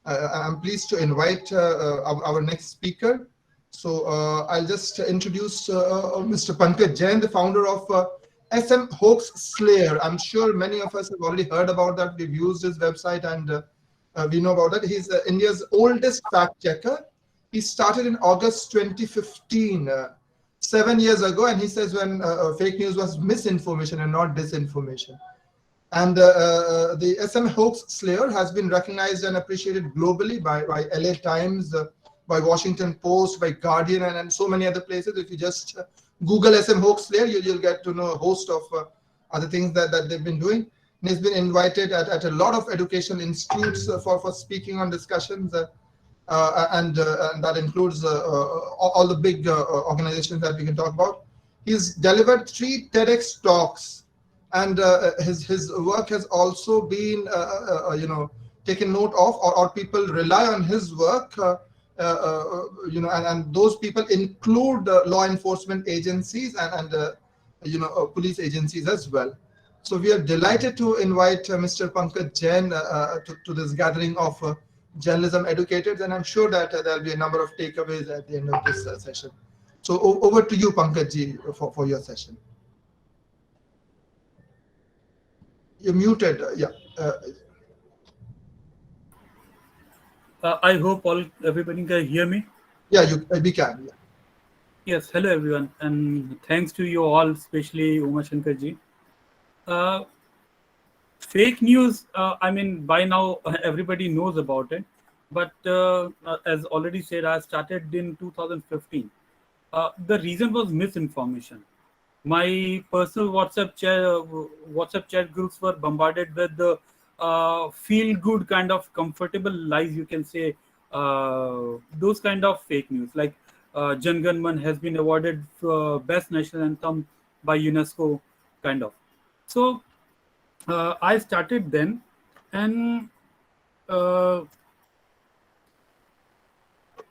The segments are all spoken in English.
I'm pleased to invite our next speaker. So I'll just introduce Mr. Pankaj Jain, the founder of SMHoaxSlayer. I'm sure many of us have already heard about that. We've used his website and we know about that. He's India's oldest fact checker. He started in August 2015, 7 years ago, and he says when fake news was misinformation and not disinformation. And the SMHoaxSlayer has been recognized and appreciated globally by LA Times, by Washington Post, by Guardian, and so many other places. If you just Google SMHoaxSlayer, you'll get to know a host of other things that they've been doing. And he's been invited at a lot of educational institutes for speaking on discussions, and that includes all the big organizations that we can talk about. He's delivered 3 TEDx talks, and his work has also been taken note of, or people rely on his work. And those people include law enforcement agencies and police agencies as well. So we are delighted to invite Mr. Pankaj Jain to this gathering of journalism educators, and I'm sure that there'll be a number of takeaways at the end of this session. So over to you, Pankaj ji, for your session. You're muted. Yeah. I hope everybody can hear me. Yeah, we can. Yeah. Yes, hello everyone, and thanks to you all, especially Uma Shankar ji. Fake news, I mean, by now everybody knows about it, but as already said, I started in 2015. The reason was misinformation. My personal WhatsApp chat groups were bombarded with the feel-good kind of comfortable lies, you can say, those kind of fake news, like Jan Gan Man has been awarded Best National Anthem by UNESCO, kind of. So I started then, and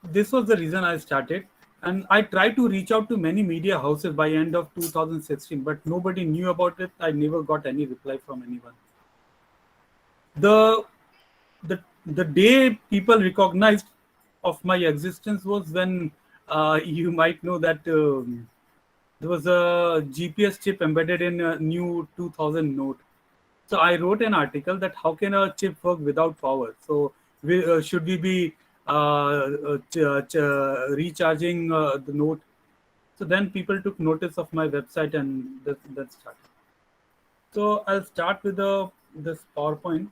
this was the reason I started. And I tried to reach out to many media houses by end of 2016, but nobody knew about it. I never got any reply from anyone. The day people recognized of my existence was when you might know that there was a GPS chip embedded in a new 2000 note. So I wrote an article that how can a chip work without power? So should we be recharging the note? So then people took notice of my website, and that started. So I'll start with this PowerPoint.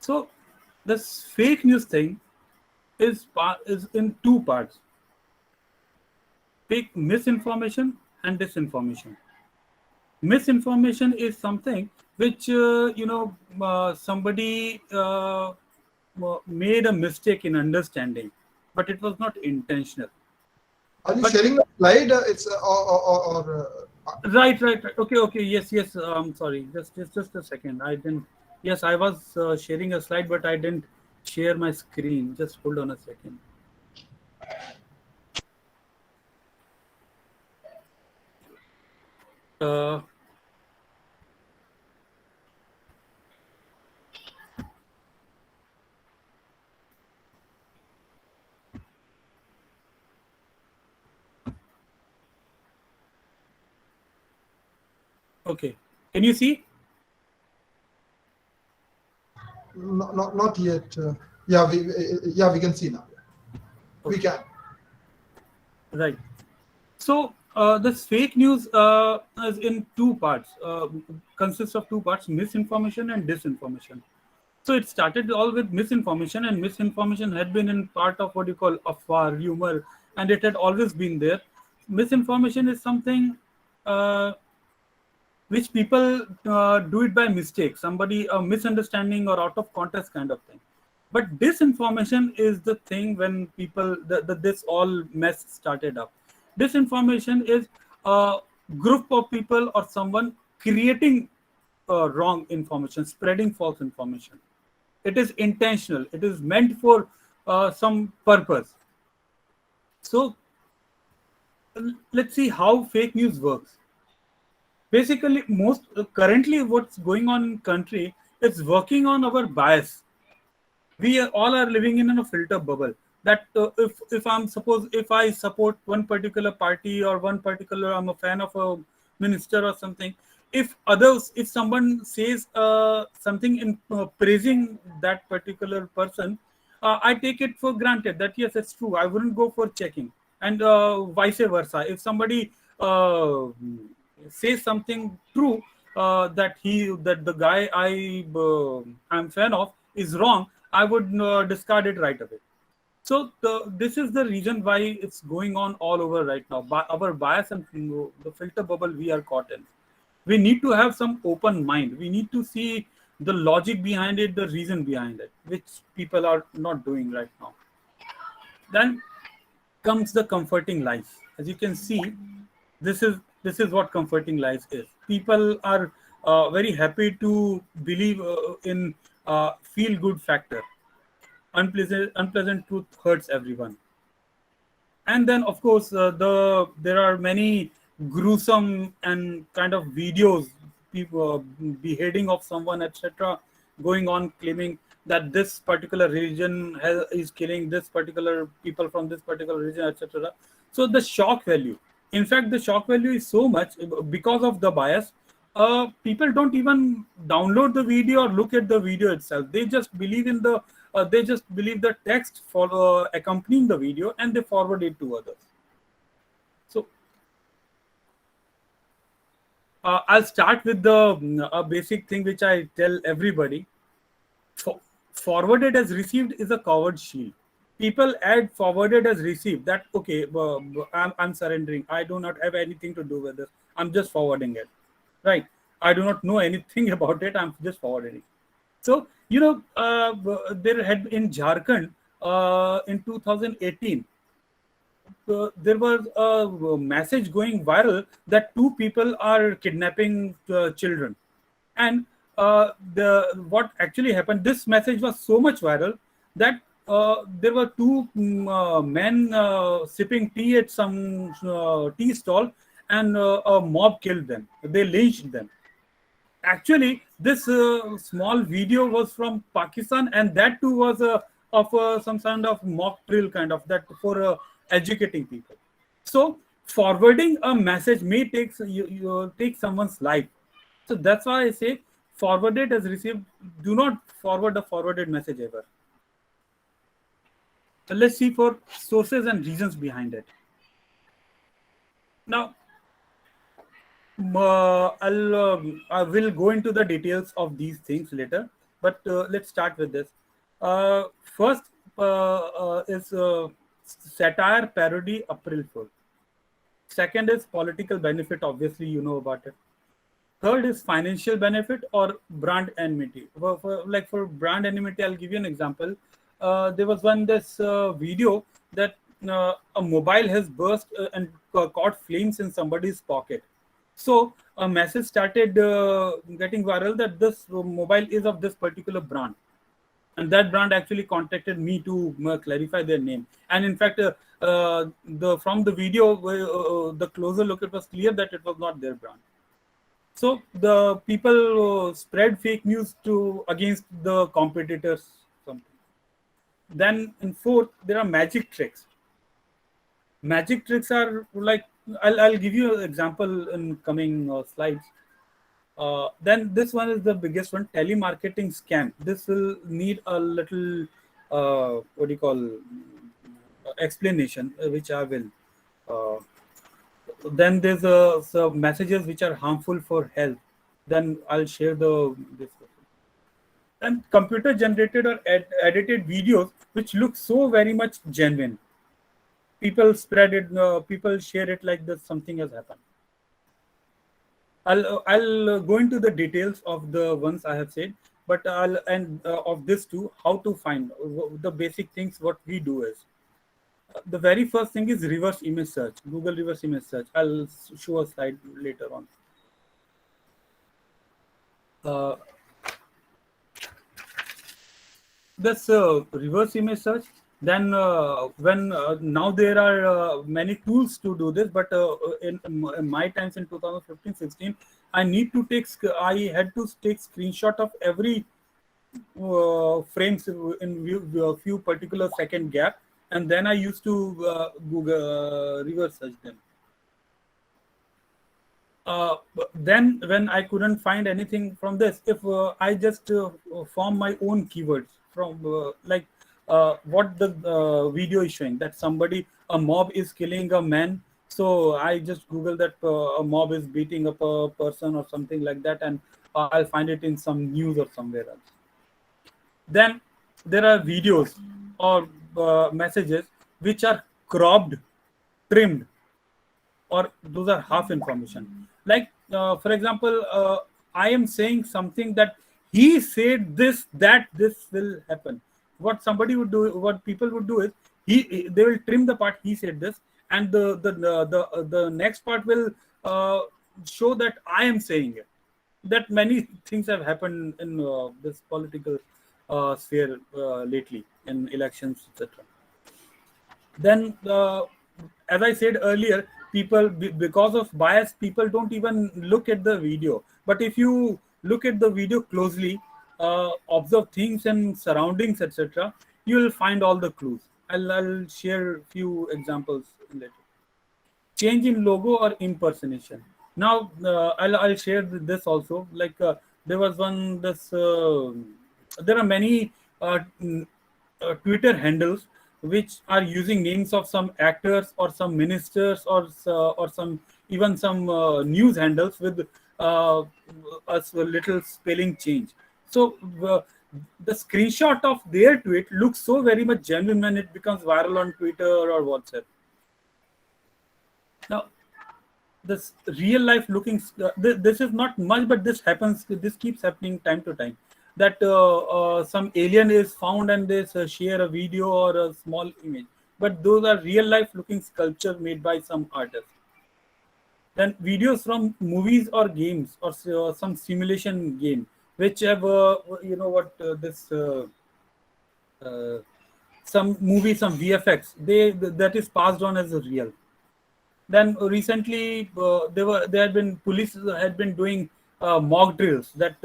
So this fake news thing is in 2 parts: fake misinformation and disinformation. Misinformation is something which somebody made a mistake in understanding, but it was not intentional. Are you sharing a slide? It's Right. Okay. Yes. Sorry. Just a second. I didn't. Yes, I was sharing a slide, but I didn't share my screen. Just hold on a second. Okay. Can you see? Not yet. Yeah, we can see now. Okay. We can. Right. So this fake news is in 2 parts. Consists of 2 parts: misinformation and disinformation. So it started all with misinformation, and misinformation had been in part of what you call afar, rumor, and it had always been there. Misinformation is something which people do it by mistake, somebody a misunderstanding or out of context kind of thing. But disinformation is the thing when people this all mess started up. Disinformation is a group of people or someone creating wrong information, spreading false information. It is intentional. It is meant for some purpose. So let's see how fake news works. Basically, most currently what's going on in country, it's working on our bias. We all are living in a filter bubble, that if I'm suppose if I support one particular party or one particular, I'm a fan of a minister or something, if someone says something in praising that particular person, I take it for granted that yes, it's true, I wouldn't go for checking. And vice versa, if somebody says something true, that the guy I'm fan of is wrong, I would discard it right away. So this is the reason why it's going on all over right now. Our bias and the filter bubble we are caught in. We need to have some open mind. We need to see the logic behind it, the reason behind it, which people are not doing right now. Then comes the comforting lies. As you can see, this is what comforting lies is. People are very happy to believe in feel good factor. Unpleasant truth hurts everyone. And then of course there are many gruesome and kind of videos, people beheading of someone, etc., going on claiming that this particular religion is killing this particular people from this particular religion, etc. So the shock value, in fact the shock value is so much because of the bias. People don't even download the video or look at the video itself. They just believe the text for accompanying the video, and they forward it to others. So I'll start with the a basic thing which I tell everybody. For, Forwarded as received is a coward shield. People add forwarded as received. That okay, I'm surrendering. I do not have anything to do with this. I'm just forwarding it. Right. I do not know anything about it. I'm just forwarding it. So there had in Jharkhand in 2018, there was a message going viral that two people are kidnapping children. And the what actually happened, this message was so much viral that there were two men sipping tea at some tea stall, and a mob killed them, they lynched them. Actually, this small video was from Pakistan, and that too was of some kind of mock drill kind of that for educating people. So forwarding a message may take someone's life. So that's why I say forwarded as received. Do not forward a forwarded message ever. So let's see for sources and reasons behind it. Now, I will go into the details of these things later, but let's start with this. First is satire, parody, April Fool. Second is political benefit. Obviously, you know about it. Third is financial benefit or brand enmity. For brand enmity, I'll give you an example. There was one this video that a mobile has burst and caught flames in somebody's pocket. So a message started getting viral that this mobile is of this particular brand, and that brand actually contacted me to clarify their name. And in fact, the from the video, the closer look, it was clear that it was not their brand. So the people spread fake news to against the competitors. Something. Then in fourth, there are magic tricks. Magic tricks are like I'll give you an example in coming slides. Then this one is the biggest one, telemarketing scam. This will need a little what do you call explanation, which I will. Uh, then there's some messages which are harmful for health. Then I'll share the this. And computer generated or edited videos which look so very much genuine. People spread it, people share it like this. Something has happened. I'll go into the details of the ones I have said, but I'll and of this too, how to find the basic things. What we do is the very first thing is reverse image search, Google reverse image search. I'll show a slide later on. This reverse image search. Then when now there are many tools to do this, but in my times in 2015-16, I had to take screenshot of every frames in a few particular second gap, and then I used to Google reverse search them. Then when I couldn't find anything from this, if I just form my own keywords from what the video is showing, that a mob is killing a man, so I just Google that a mob is beating up a person or something like that, and I'll find it in some news or somewhere else. Then there are videos or messages which are cropped, trimmed, or those are half information. Like for example, I am saying something that he said this, that this will happen. What people would do is they will trim the part he said this, and the next part will show that I am saying it. That many things have happened in this political sphere lately in elections, etc. Then as I said earlier, because of bias, people don't even look at the video. But if you look at the video closely, observe things and surroundings, etc., you will find all the clues. I'll share a few examples later. Change in logo or impersonation. Now I'll share this also. Like there was one this there are many Twitter handles which are using names of some actors or some ministers or some even some news handles with a little spelling change. So the screenshot of their tweet looks so very much genuine when it becomes viral on Twitter or WhatsApp. Now, this real life looking, this is not much, but this keeps happening time to time, that some alien is found and they share a video or a small image, but those are real life looking sculpture made by some artist. Then videos from movies or games or some simulation game which have you know what this uh, some movie, some VFX, that is passed on as a real. Then recently, there had been police had been doing mock drills, that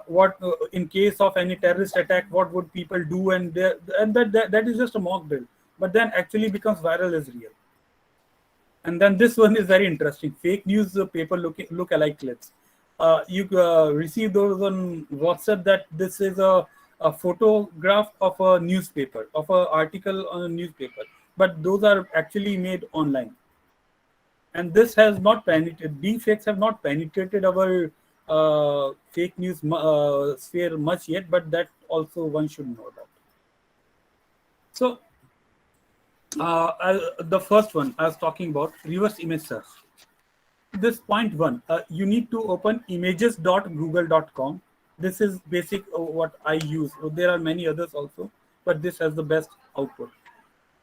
what in case of any terrorist attack, what would people do, and that is just a mock drill, but then actually becomes viral as real. And then this one is very interesting: fake news paper look alike clips. You receive those on WhatsApp, that this is a photograph of a newspaper, of an article on a newspaper, but those are actually made online. And this has not penetrated, deepfakes have not penetrated our fake news sphere much yet, but that also one should know about. So the first one I was talking about, reverse image search. This point one, you need to open images.google.com. This is basic what I use. There are many others also, but this has the best output.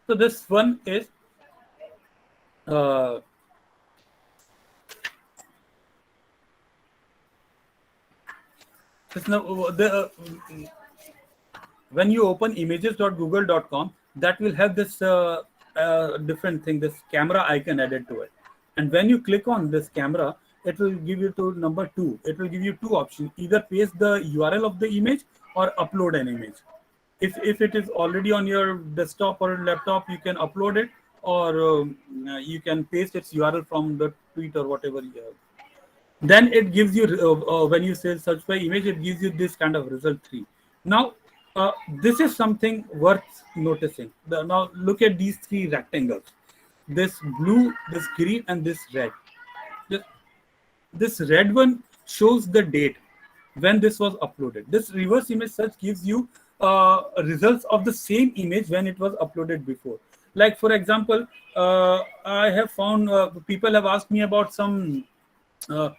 So this one is uh, when you open images.google.com, that will have this different thing, this camera icon added to it. And when you click on this camera, it will give you to number 2. It will give you two options: either paste the URL of the image or upload an image. If it is already on your desktop or laptop, you can upload it, or you can paste its URL from the tweet or whatever you have. Then it gives you when you say search by image, it gives you this kind of result 3. Now this is something worth noticing. Now look at these 3 rectangles: this blue, this green, and this red. this, this red one shows the date when this was uploaded. This reverse image search gives you results of the same image when it was uploaded before. Like for example, I have found people have asked me about some uh,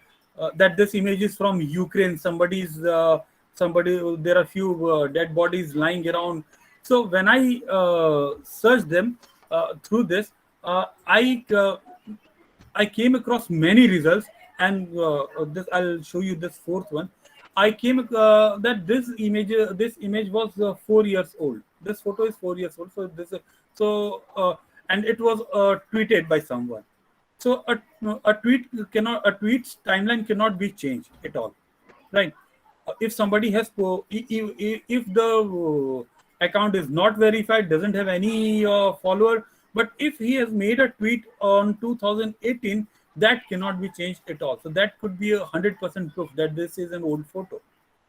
that this image is from Ukraine. Somebody. There are few dead bodies lying around. So when I searched them through this, I came across many results, and this I'll show you this fourth one. I came that this image was 4 years old. This photo is 4 years old. So this so and it was tweeted by someone. So a tweet's timeline cannot be changed at all, right? If somebody has if the account is not verified, doesn't have any follower, but if he has made a tweet on 2018, that cannot be changed at all. So that could be 100% proof that this is an old photo,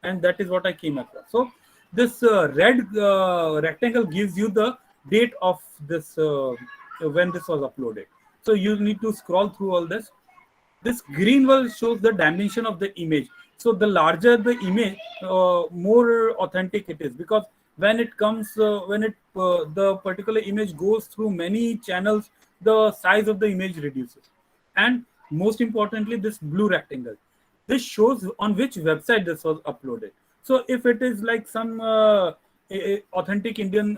and that is what I came across. So this red rectangle gives you the date of this when this was uploaded. So you need to scroll through all this. This green one shows the dimension of the image. So the larger the image, more authentic it is, because when it comes when it the particular image goes through many channels, the size of the image reduces. And most importantly, this blue rectangle, this shows on which website this was uploaded. So if it is like some authentic Indian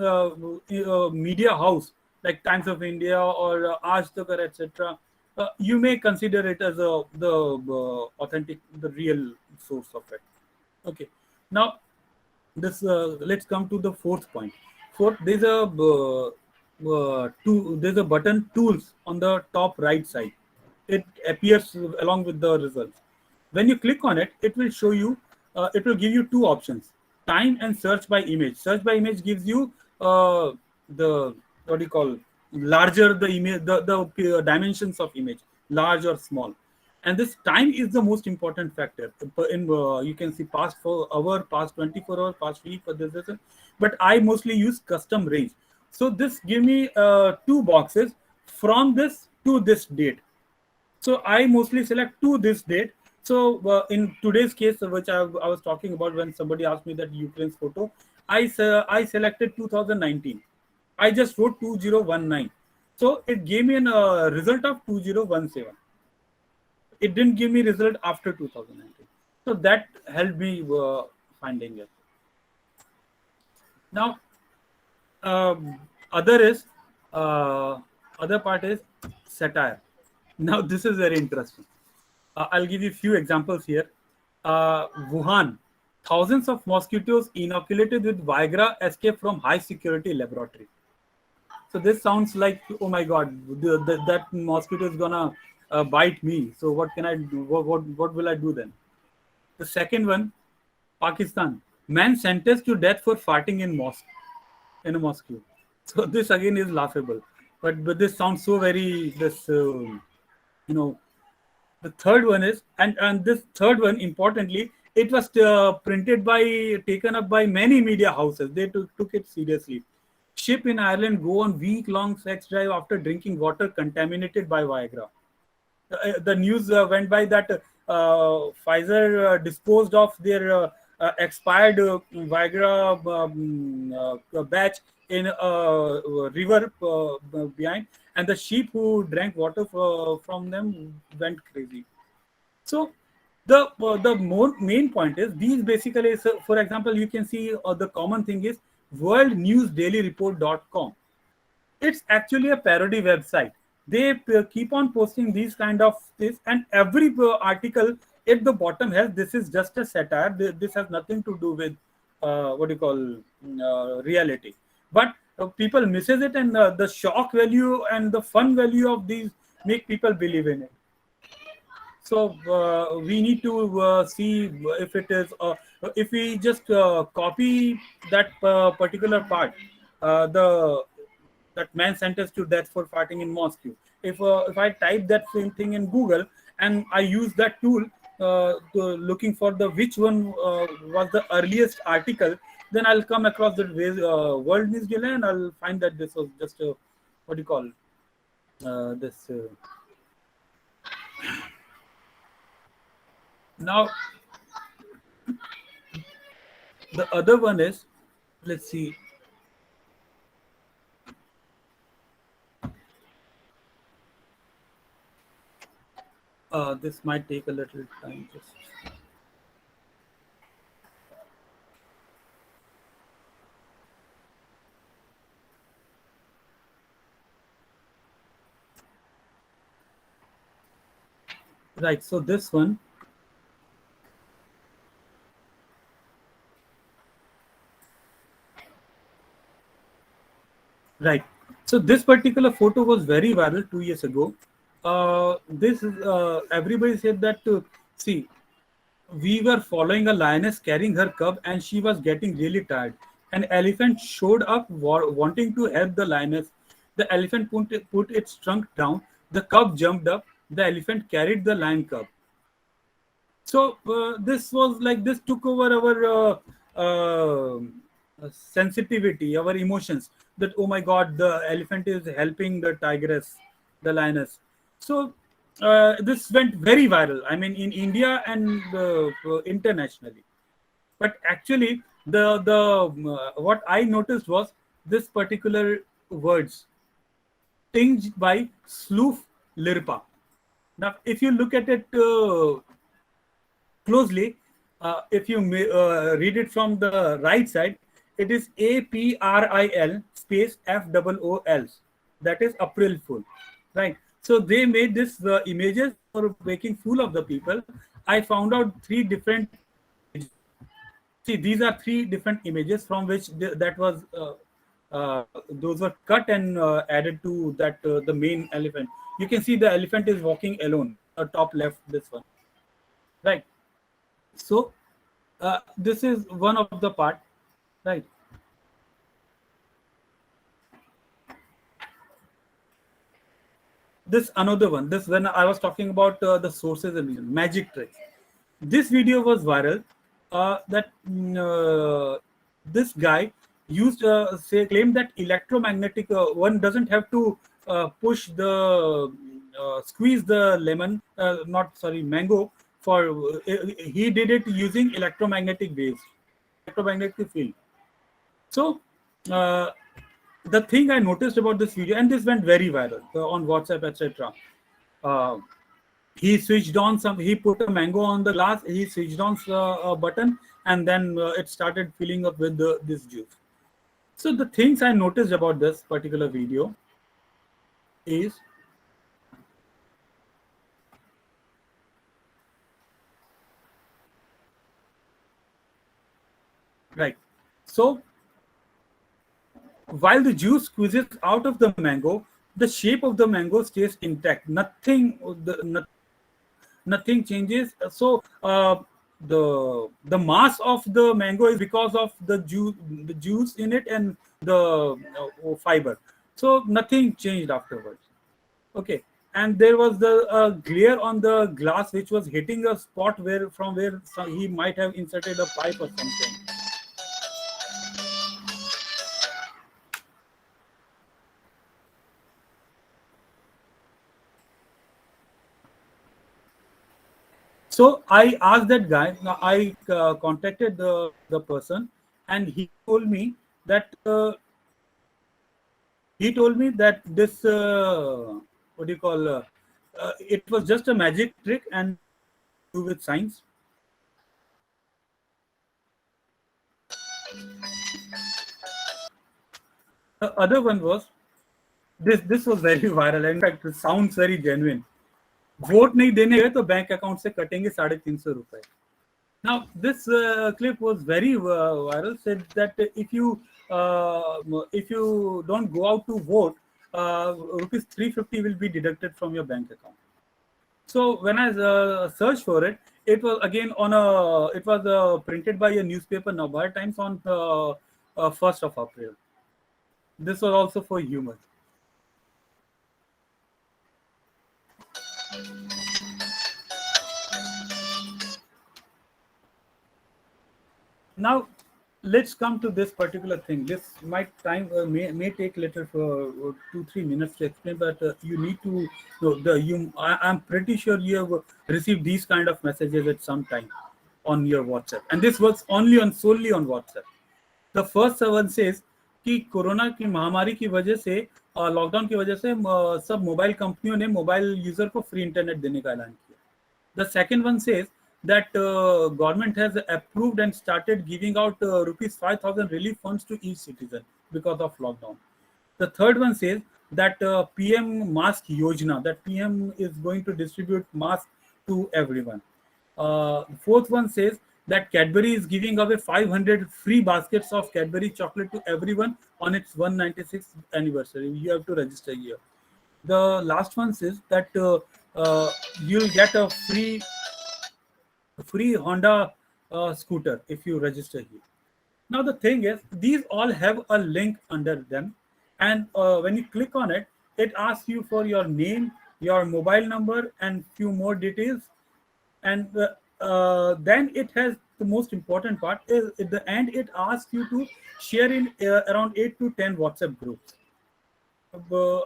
media house like Times of India or Aaj Tak, etc., you may consider it as the authentic, the real source of it. Okay. Now this let's come to the fourth point. Fourth, there's a button tools on the top right side. It appears along with the results. When you click on it, it will show you, it will give you two options: time and search by image. Search by image gives you the, what do you call, larger the image, the dimensions of image, large or small. And this time is the most important factor in you can see past 4 hour, past 24 hour, past week, or this, but I mostly use custom range. So this give me two boxes from this to this date. So I mostly select to this date. So in today's case, which I was talking about, when somebody asked me that Ukraine's photo, I selected 2019. I just wrote 2019. So it gave me a result of 2017. It didn't give me result after 2019. So that helped me finding it. Now, other is other part is satire. Now this is very interesting. I'll give you a few examples here. Wuhan, thousands of mosquitoes inoculated with Viagra escape from high security laboratory. So this sounds like, oh my god, that mosquito is gonna bite me. So what can I do? What will I do then? The second one, Pakistan, man sentenced to death for farting in a mosque. So this again is laughable, but this sounds so very this you know. The third one is, and this third one, importantly, it was taken up by many media houses. They took it seriously. Ship in Ireland go on week-long sex drive after drinking water contaminated by Viagra. The news went by that Pfizer disposed of their expired Viagra batch in a river behind, and the sheep who drank water from them went crazy. So the more main point is these basically. So for example, you can see the common thing is worldnewsdailyreport.com. It's actually a parody website. They keep on posting these kind of this, and every article at the bottom has, this is just a satire. This has nothing to do with what do you call reality. But people misses it, and the shock value and the fun value of these make people believe in it. So we need to see if it is if we just copy that particular part, the that man sentenced to death for farting in Moscow. If I type that same thing in Google and I use that tool looking for the which one was the earliest article, then I'll come across the World News Daily, and I'll find that this was just a, what do you call this. Now the other one is, let's see. This might take a little time. Just right. So this one, Right. So this particular photo was very viral 2 years ago. This is everybody said that see, we were following a lioness carrying her cub and she was getting really tired. An elephant showed up wanting to help the lioness. The elephant put its trunk down. The cub jumped up. The elephant carried the lion cub. So this was like this took over our sensitivity, our emotions. That oh my God, the elephant is helping the tigress, the lioness. So this went very viral. I mean, in India and internationally. But actually, the what I noticed was this particular words tinged by sloof lirpa. Now, if you look at it closely, if you read it from the right side, it is APRIL space FOOL. That is April Fool, right? So they made this images for making fool of the people. I found out three different images. See, these are three different images from which that was those were cut and added to that the main elephant. You can see the elephant is walking alone. Top left, this one, right? So this is one of the part, right? This another one. This when I was talking about the sources and magic tricks. This video was viral. That this guy used say claimed that electromagnetic one doesn't have to push the squeeze the lemon, not sorry mango for he did it using electromagnetic waves, electromagnetic field. So uh, the thing I noticed about this video, and this went very viral on WhatsApp, etc. Uh, he switched on some. He put a mango on the glass. He switched on a button, and then it started filling up with this juice. So the things I noticed about this particular video is right. So while the juice squeezes out of the mango, the shape of the mango stays intact. Nothing changes. So the mass of the mango is because of the juice in it and the fiber. So nothing changed afterwards. Okay, and there was the glare on the glass which was hitting a spot where from where he might have inserted a pipe or something. So I asked that guy. Now I contacted the person, and he told me that this what do you call it was just a magic trick and do with science. The other one was this was very viral. In fact, it sounds very genuine. Vote नहीं देने गए तो bank account से कटेंगे 350 रुपए. Now this clip was very viral. Said that if you don't go out to vote, rupees 350 will be deducted from your bank account. So when I searched for it, it was again on a it was printed by a newspaper Navbhar Times on 1st of April. This was also for humor. Now let's come to this particular thing. This might time may take little for 2-3 minutes to explain, but you need to know I'm pretty sure you have received these kind of messages at some time on your WhatsApp, and this was solely on WhatsApp. The first one says कि corona की महामारी की वजह से lockdown की वजह से सब मोबाइल कंपनियों ने मोबाइल यूजर को फ्री इंटरनेट देने का ऐलान किया. The second one says that government has approved and started giving out rupees 5,000 relief funds to each citizen because of lockdown. The third one says that PM Mask Yojana, that PM is going to distribute masks to everyone. Fourth one says that Cadbury is giving away 500 free baskets of Cadbury chocolate to everyone on its 196th anniversary. You have to register here. The last one says that you'll get a free Honda scooter if you register here. Now the thing is, these all have a link under them, and when you click on it, it asks you for your name, your mobile number, and few more details. And then it has the most important part is at the end it asks you to share in around 8 to 10 WhatsApp groups. Uh,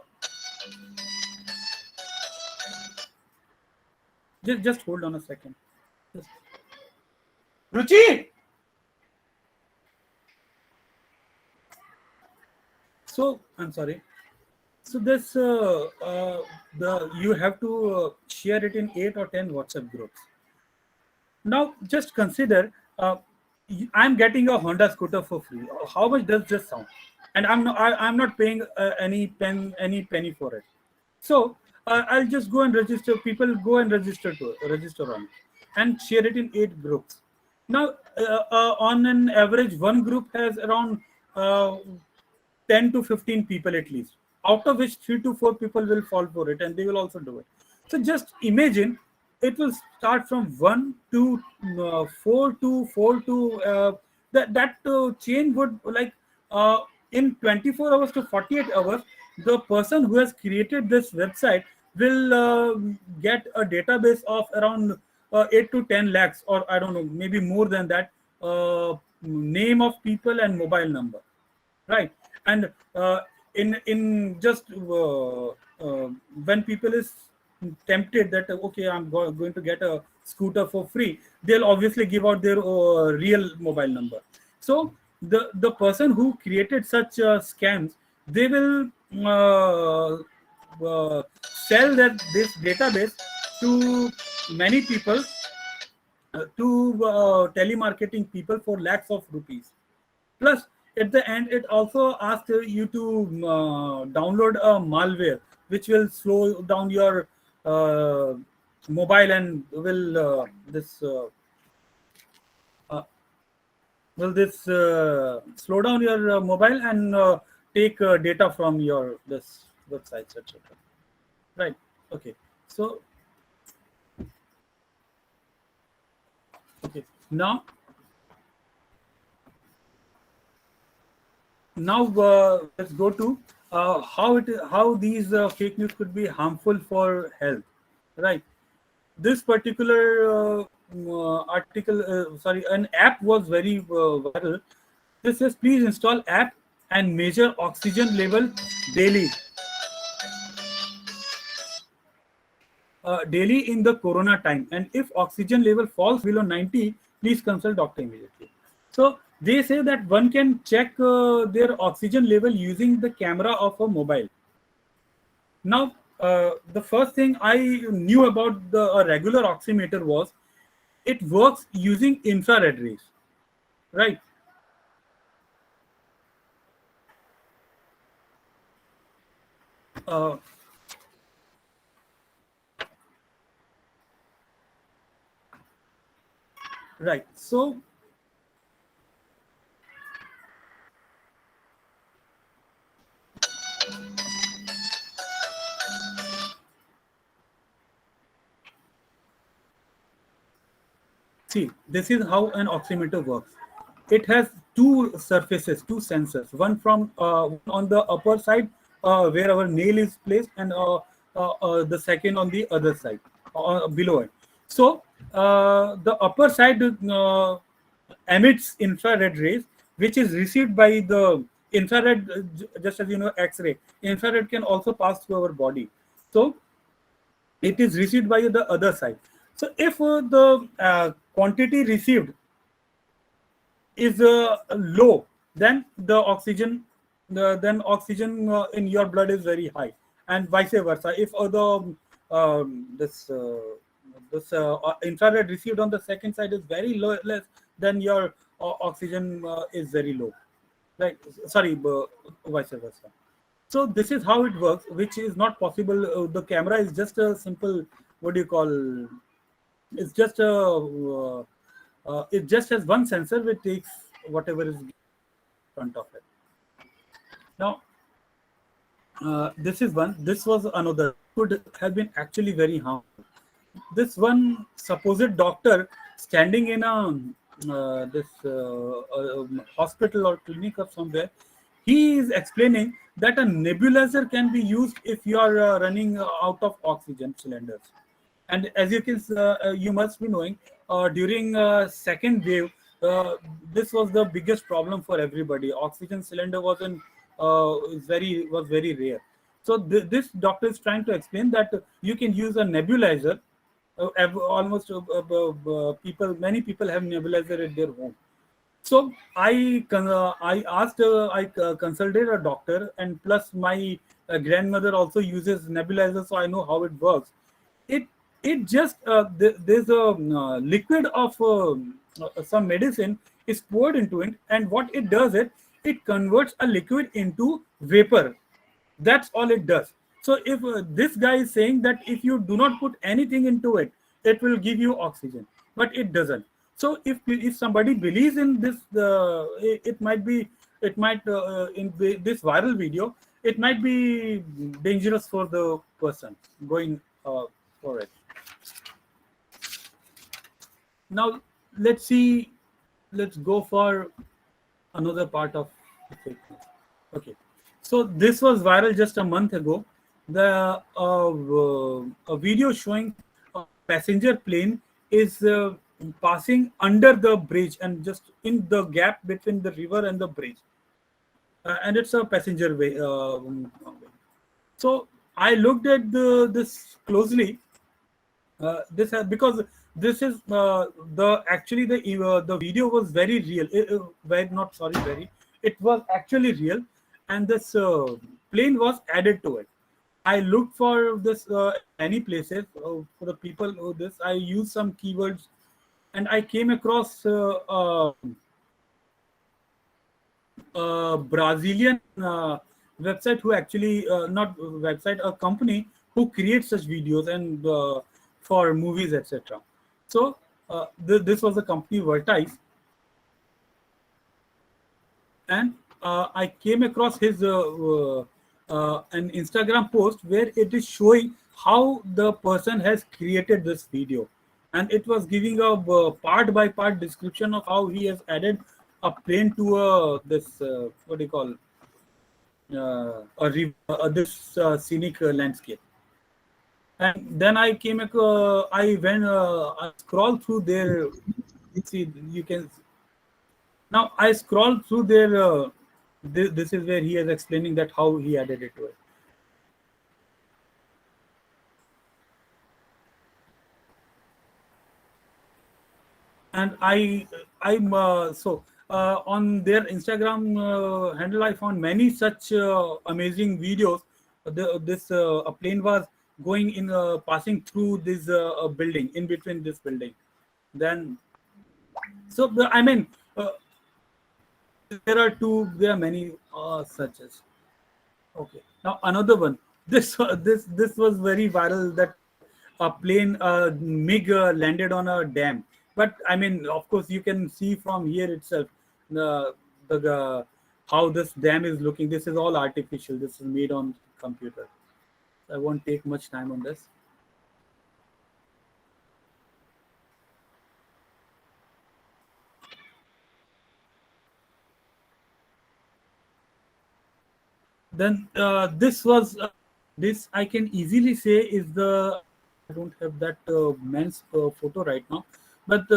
just hold on a second. Just, Ruchi. So I'm sorry. So this the you have to share it in 8 or 10 WhatsApp groups. Now just consider I'm getting a Honda scooter for free. How much does this sound? And I'm not paying any penny for it. So I'll just go and register. People go and register on it and share it in 8 groups. Now on an average, one group has around 10 to 15 people at least, out of which 3 to 4 people will fall for it and they will also do it. So just imagine it will start from 1 to 4 to 4 to that chain would like in 24 hours to 48 hours, the person who has created this website will get a database of around 8 to 10 lakhs, or I don't know, maybe more than that, name of people and mobile number, right? And in just when people is tempted that okay, I'm going to get a scooter for free, they'll obviously give out their real mobile number. So the person who created such scams, they will sell that this database to many people, to telemarketing people for lakhs of rupees. Plus, at the end, it also asks you to download a malware, which will slow down your mobile and will this slow down your mobile and take data from your this websites, etc. Right? Okay. So, okay. Now let's go to how these fake news could be harmful for health, right? This particular article, sorry, an app was very viral. This says please install app and measure oxygen level daily daily in the corona time, and if oxygen level falls below 90, please consult doctor immediately. So they say that one can check their oxygen level using the camera of a mobile. Now the first thing I knew about the regular oximeter was it works using infrared rays, right? uh, right. So see, this is how an oximeter works. It has two surfaces, two sensors. One on the upper side, where our nail is placed, and the second on the other side, below it. So the upper side emits infrared rays, which is received by the infrared. Just as you know, X-ray. Infrared can also pass through our body. So it is received by the other side. So if the quantity received is low, then then oxygen in your blood is very high, and vice versa. If the this infrared received on the second side is very low, less, then your oxygen is very low, right? Sorry, vice versa. So this is how it works, which is not possible. The camera is just a simple, what do you call? It's just a It just has one sensor which takes whatever is in front of it. Now, this is one. This was another. Could have been actually very harmful. This one supposed doctor standing in a this hospital or clinic or somewhere, he is explaining that a nebulizer can be used if you are running out of oxygen cylinders. And as you can you must be knowing, during second wave, this was the biggest problem for everybody. Oxygen cylinder was very rare. So this doctor is trying to explain that you can use a nebulizer. Almost many people have nebulizer at their home. So I consulted a doctor, and plus my grandmother also uses nebulizer, so I know how it works. It it just there's a liquid of some medicine is poured into it, and what it does, it converts a liquid into vapor. That's all it does. So if this guy is saying that if you do not put anything into it, it will give you oxygen, but it doesn't. So if somebody believes in this, it might be, it might this viral video, it might be dangerous for the person going for it. Now let's see. Let's go for another part of fake news. Okay, so this was viral just a month ago. The a video showing a passenger plane is passing under the bridge and just in the gap between the river and the bridge, and it's a passenger way. So I looked at this closely. Because this is the actually the video was very real. Very not sorry very. It was actually real, and this plane was added to it. I looked for this many places for the people who this. I used some keywords, and I came across Brazilian website who actually not website, a company who creates such videos and for movies, etc. So this was a company Vertice, and I came across his an Instagram post where it is showing how the person has created this video, and it was giving a part by part description of how he has added a plane to this what do you call this scenic landscape. And then I came across, I went, I scrolled through their, see, you can, now I scrolled through their, this is where he is explaining that how he added it to it. And I'm on their Instagram handle, I found many such amazing videos. This a plane was going in, passing through this building, in between this building. Then, so I mean, there are many suches. Okay, now another one. This was very viral, that a plane MiG landed on a dam. But I mean, of course, you can see from here itself the how this dam is looking. This is all artificial. This is made on computer. I won't take much time on this. Then this was this I can easily say is the, I don't have that man's photo right now, but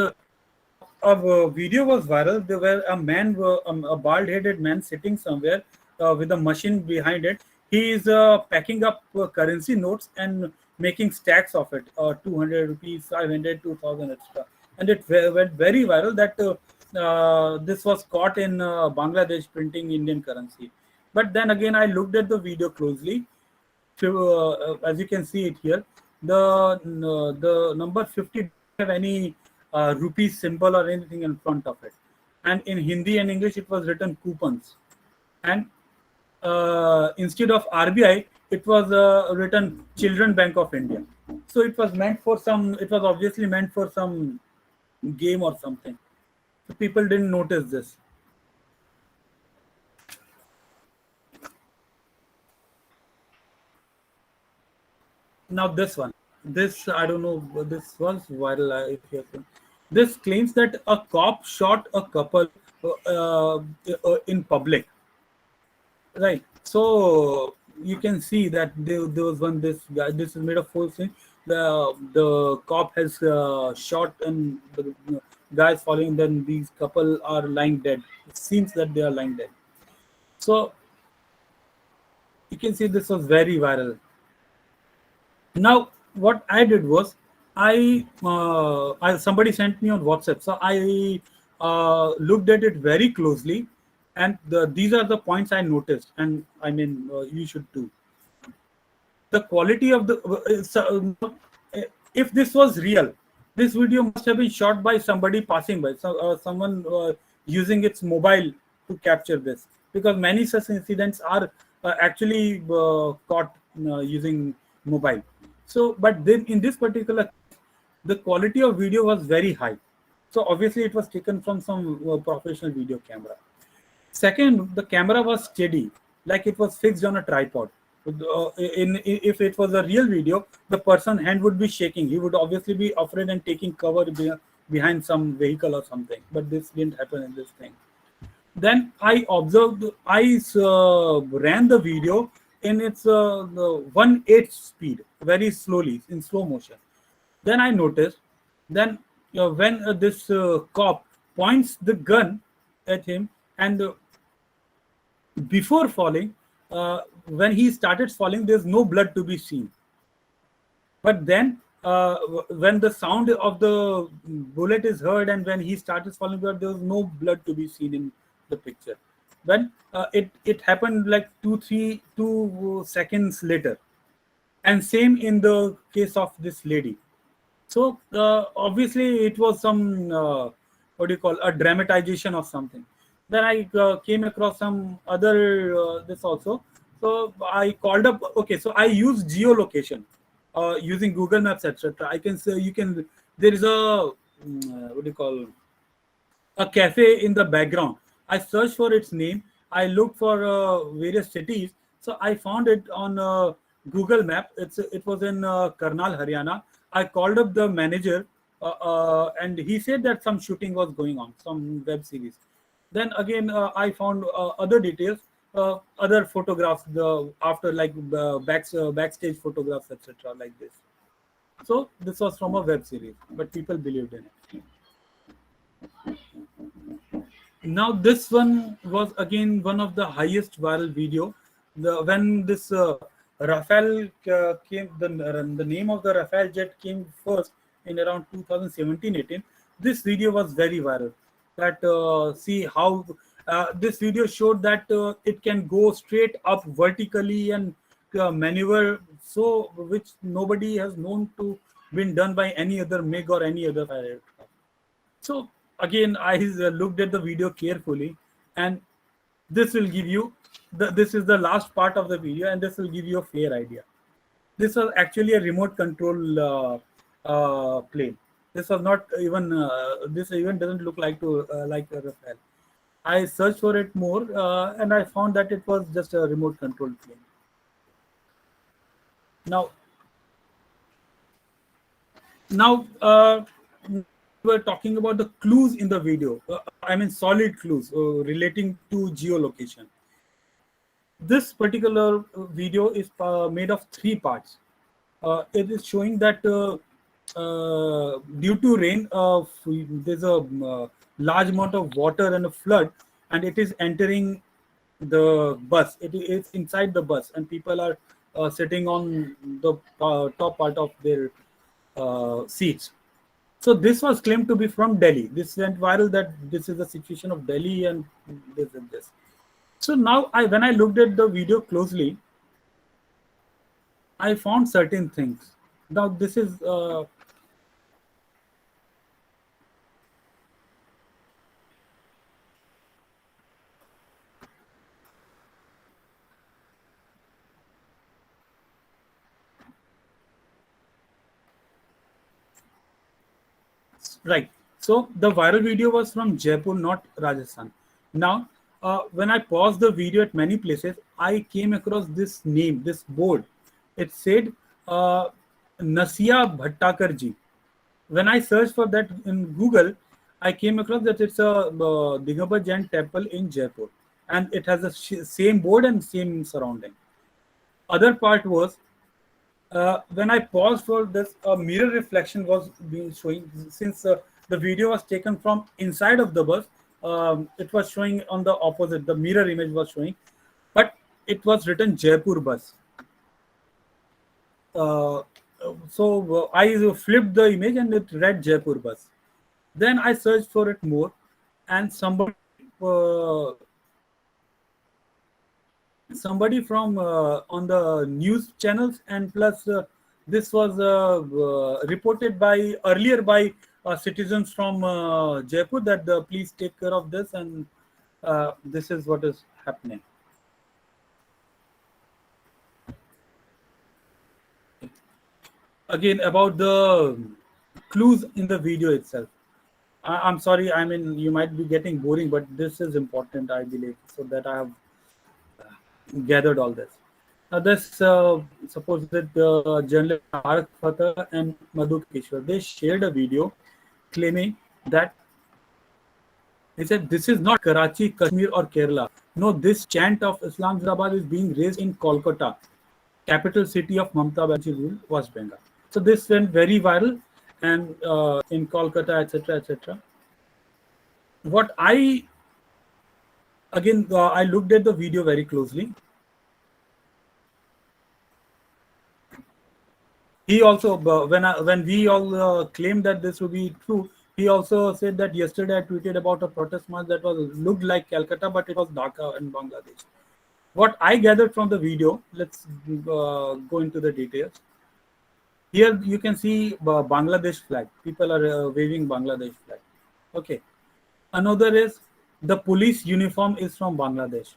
a video was viral. There were a man, a bald-headed man sitting somewhere with a machine behind it. He is packing up currency notes and making stacks of it, 200 rupees, 500, 2000, etc. And it went very viral that this was caught in Bangladesh printing Indian currency. But then again, I looked at the video closely. So, as you can see it here, the number 50 doesn't have any rupee symbol or anything in front of it. And in Hindi and English, it was written coupons. And instead of RBI, it was written Children Bank of India. So it was meant for some, it was obviously meant for some game or something. People didn't notice this. Now this I don't know. This was viral. If you think. This claims that a cop shot a couple in public. Right. So you can see that there was one this guy. This is made of full scene. The cop has shot and the guys following. Then these couple are lying dead. It seems that they are lying dead. So you can see this was very viral. Now what I did was I somebody sent me on WhatsApp, so I looked at it very closely, and these are the points I noticed, and I mean you should too. The quality of the if this was real, this video must have been shot by somebody passing by, so someone using its mobile to capture this, because many such incidents are actually caught using mobile. So but then in this particular case, the quality of video was very high, so obviously it was taken from some professional video camera. Second, the camera was steady, like it was fixed on a tripod. If it was a real video, the person's hand would be shaking. He would obviously be afraid and taking cover behind some vehicle or something. But this didn't happen in this thing. Then I observed, I ran the video in its the 1/8 speed, very slowly, in slow motion. Then I noticed, then when this cop points the gun at him, and before falling, when he started falling, there's no blood to be seen. But then, when the sound of the bullet is heard and when he started falling, there was no blood to be seen in the picture. When it happened like 2 3 2 seconds later, and same in the case of this lady. So obviously it was some what do you call, a dramatization of something. Then I came across some other this also. So I called up. Okay, so I use geolocation using Google Maps, etc. I can say you can. There is a what do you call, a cafe in the background. I searched for its name. I looked for various cities. So I found it on Google Map. It was in Karnal, Haryana. I called up the manager, and he said that some shooting was going on, some web series. Then again, I found other details, other photographs, the after like backstage photographs, etc. Like this. So this was from a web series, but people believed in it. Now this one was again one of the highest viral video. When this Rafale came, the name of the Rafale jet came first in around 2017-18. This video was very viral. That see how this video showed that it can go straight up vertically and maneuver, so which nobody has known to been done by any other MiG or any other aircraft. So again, I looked at the video carefully, and this will give you this is the last part of the video, and this will give you a fair idea. This was actually a remote control plane. This was not even this even doesn't look like a Rafale. I searched for it more, and I found that it was just a remote control plane. Now, now we're talking about the clues in the video. I mean, solid clues relating to geolocation. This particular video is made of three parts. It is showing that due to rain, there's a large amount of water and a flood, and it is entering the bus. It is inside the bus, and people are sitting on the top part of their seats. So this was claimed to be from Delhi. This went viral that this is the situation of Delhi and this and this. So now when I looked at the video closely, I found certain things. Now this is right. So the viral video was from Jaipur, not Rajasthan. Now, when I paused the video at many places, I came across this name, this board. It said uh, Nasiya Bhattakarji. When I searched for that in Google, I came across that it's a Digambar Jain temple in Jaipur, and it has the same board and same surrounding. Other part was when I paused for this, a mirror reflection was being showing since the video was taken from inside of the bus. It was showing on the opposite. The mirror image was showing, but it was written Jaipur bus. Uh, so I flipped the image and it read Jaipur bus. Then I searched for it more, and uh, somebody from on the news channels, and plus this was reported by earlier by citizens from Jaipur that please take care of this, and this is what is happening. Again, about the clues in the video itself. I'm sorry, I mean, you might be getting boring, but this is important, I believe, so that I have gathered all this. Now, this suppose that journalist Tarak Fatah and Madhu Kishore, they shared a video claiming that they said this is not Karachi, Kashmir, or Kerala. No, this chant of Islam Zindabad is being raised in Kolkata, capital city of Mamata Banerjee rule, West Bengal. So this went very viral, and in Kolkata, etc., etc. What I again, I looked at the video very closely. He also when we all claimed that this would be true, he also said that yesterday I tweeted about a protest march that was looked like Calcutta, but it was Dhaka in Bangladesh. What I gathered from the video, let's go into the details. Here you can see Bangladesh flag. People are waving Bangladesh flag. Okay. Another is the police uniform is from Bangladesh,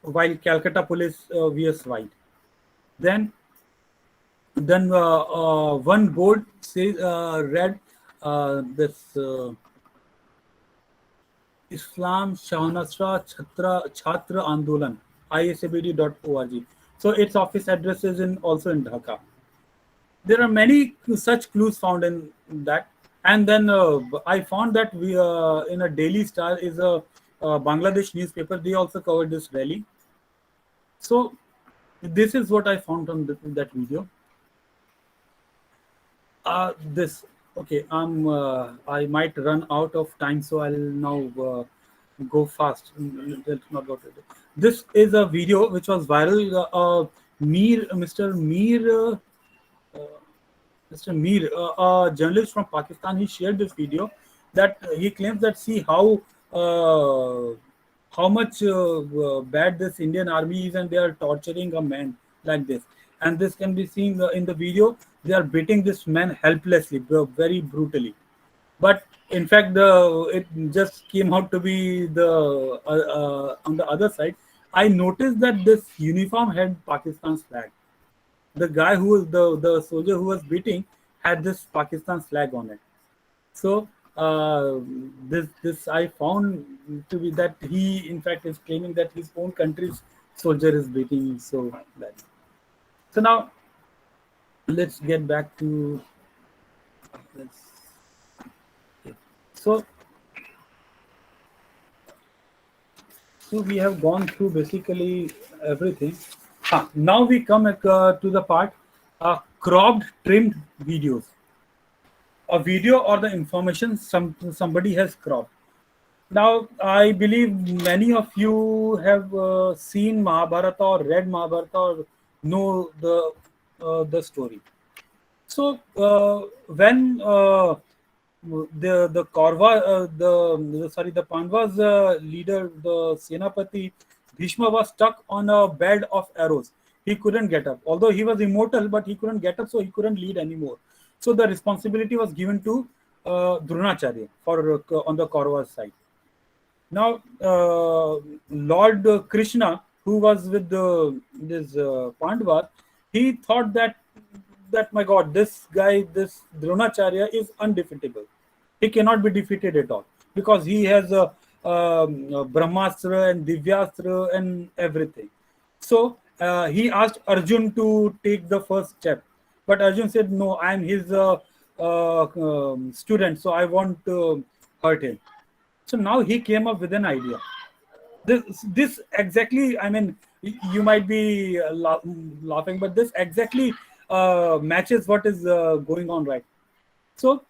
while Calcutta police wears white. Then one board says read this Islam Shahnasra Chhatra Andolan isabd.org. So its office address is in also in Dhaka. There are many such clues found in that, and then I found that we in a Daily Star is a Bangladesh newspaper. They also covered this rally. So this is what I found from that video. This okay. I might run out of time, so I'll now go fast. Let's not go to it. This is a video which was viral. Mr. Mir, a journalist from Pakistan, he shared this video that he claims that see how much bad this Indian army is, and they are torturing a man like this. And this can be seen in the video. They are beating this man helplessly, very brutally. But in fact, it just came out to be the on the other side. I noticed that this uniform had Pakistan's flag. The guy who was the soldier who was beating had this Pakistan flag on it. So this I found to be that he in fact is claiming that his own country's soldier is beating so bad. So now let's get back to let's okay. so so we have gone through basically everything. Now we come to the part cropped trimmed videos. A video or the information somebody has cropped. Now, I believe many of you have seen Mahabharata or read Mahabharata or know the story. So, when the Kaurva, the Pandavas leader, the Senapati Bhishma was stuck on a bed of arrows. He couldn't get up. Although he was immortal, but he couldn't get up, so he couldn't lead anymore. So the responsibility was given to Dronacharya for on the Kaurva side. Now, Lord Krishna, who was with this Pandava, he thought that that my God, this guy, this Dronacharya is undefeatable. He cannot be defeated at all because he has a Brahmastra and Divyastra and everything. So he asked Arjun to take the first step, but Arjun said, "No, I am his student, so I won't hurt him." So now he came up with an idea. This exactly, I mean, you might be laughing, but this exactly matches what is going on right. So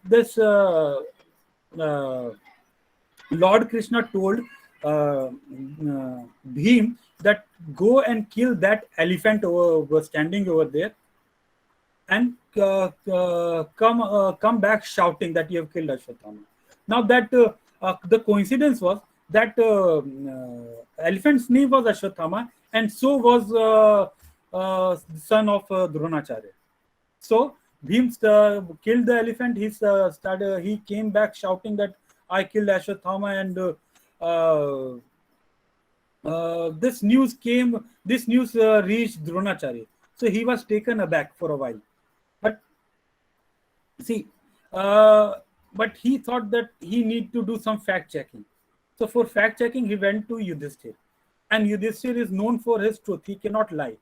this uh, Lord Krishna told Bhim that go and kill that elephant was standing over there, and come back shouting that you have killed Ashwatthama. Now that the coincidence was that elephant's name was Ashwatthama, and so was son of Dronacharya. So Bhim killed the elephant. He came back shouting that I killed Ashwatthama, and this news reached Dronacharya. So he was taken aback for a while. But see, but he thought that he need to do some fact checking. So for fact checking, he went to Yudhishthir, and Yudhishthir is known for his truth. He cannot lie.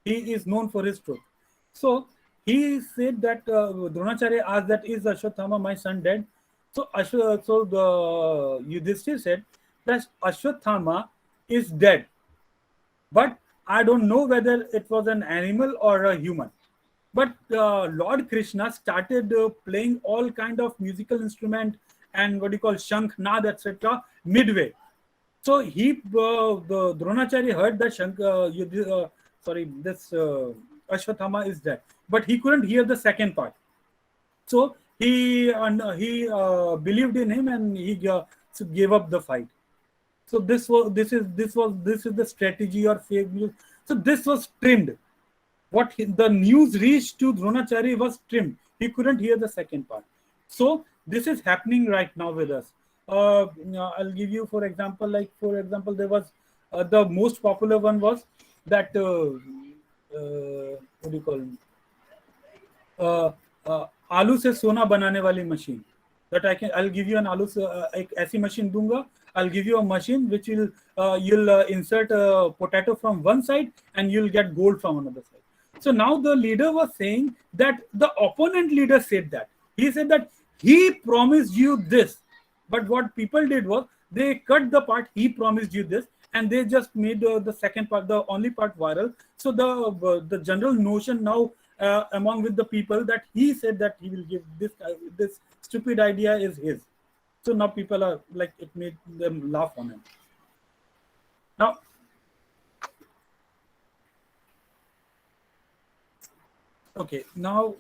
He is known for his truth. So he said that Dronacharya asked that is Ashwatthama my son dead? So the Yudhishthir said that Ashwatthama is dead, but I don't know whether it was an animal or a human. But Lord Krishna started playing all kind of musical instrument and what you call shankh, nad, etc. midway. So the Dronacharya heard that this Ashwatthama is dead, but he couldn't hear the second part. So he believed in him, and he gave up the fight. So this is the strategy or fake news. So this was trimmed. The news reached to Dronacharya was trimmed. He couldn't hear the second part. So this is happening right now with us. I'll give you for example, there was the most popular one was that what do you call आलू से सोना बनाने वाली machine. That I'll give you an आलू से एक ऐसी machine दूंगा. I'll give you a machine which will you'll insert a potato from one side and you'll get gold from another side. So now the leader was saying that the opponent leader said that. He said that he promised you this. But what people did was they cut the part he promised you this, and they just made the second part, the only part, viral. So the general notion now among with the people that he said that he will give this stupid idea is his. So now people are like, it made them laugh on him. Now, okay, now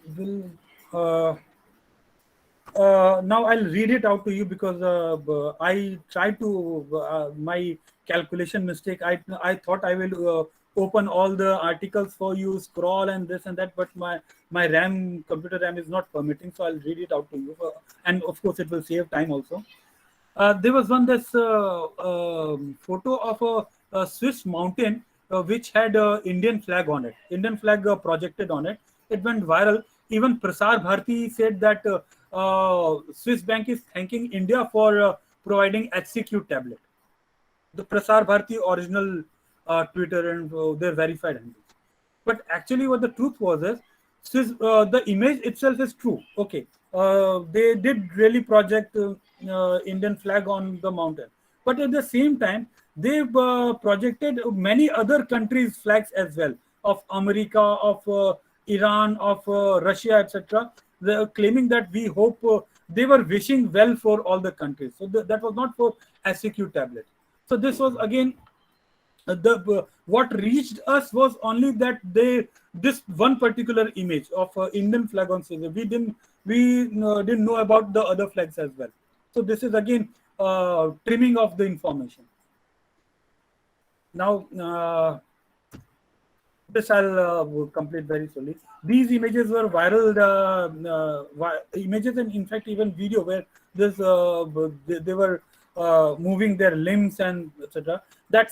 now I'll read it out to you because I tried to my calculation mistake. I thought I will open all the articles for you, scroll and this and that, but my computer RAM is not permitting, so I'll read it out to you, and of course it will save time also. There was this photo of a Swiss mountain which had Indian flag on it, Indian flag projected on it. It went viral. Even Prasar Bharati said that Swiss Bank is thanking India for providing HCQ tablet. The Prasar Bharati original Twitter and their verified handles. But actually, what the truth was is, the image itself is true. Okay, they did really project Indian flag on the mountain, but at the same time, they projected many other countries' flags as well, of America, of Iran, of Russia, etc. They are claiming that we hope they were wishing well for all the countries. So that was not for SCQ tablet. So this was again what reached us was only that this one particular image of Indian flag on Caesar. We didn't know about the other flags as well. So this is again trimming of the information. Now this I'll complete very slowly. These images were viral images, and in fact even video where this they were moving their limbs and etc. That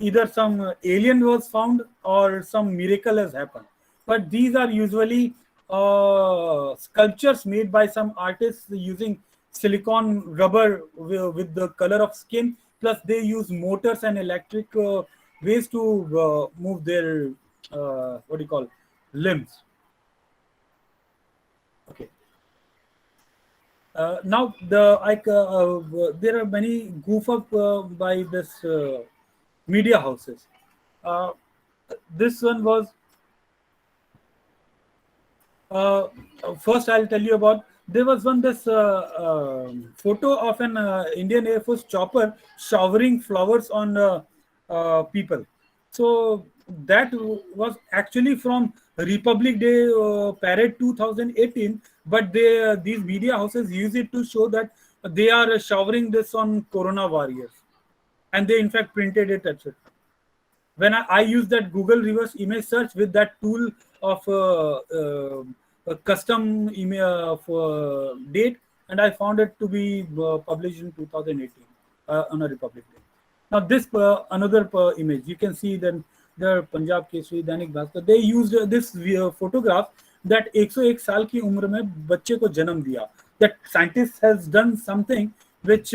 either some alien was found or some miracle has happened. but these are usually sculptures made by some artists using silicon rubber with the color of skin. Plus, they use motors and electric ways to move their what do you call limbs. Okay. Now there are many goof up by this media houses. Uh, this one was uh, first I'll tell you about. There was one this photo of an Indian Air Force chopper showering flowers on people. So that was actually from Republic Day parade 2018, but these media houses use it to show that they are showering this on Corona warriors, and they in fact printed it, etc. When I use that Google reverse image search with that tool of a custom email for date, and I found it to be published in 2018 on a Republic Day. Now this another image you can see then the Punjab Kesari Dainik Bhaskar, they used this photograph that 101 साल की उम्र में बच्चे को जन्म दिया. That scientist has done something which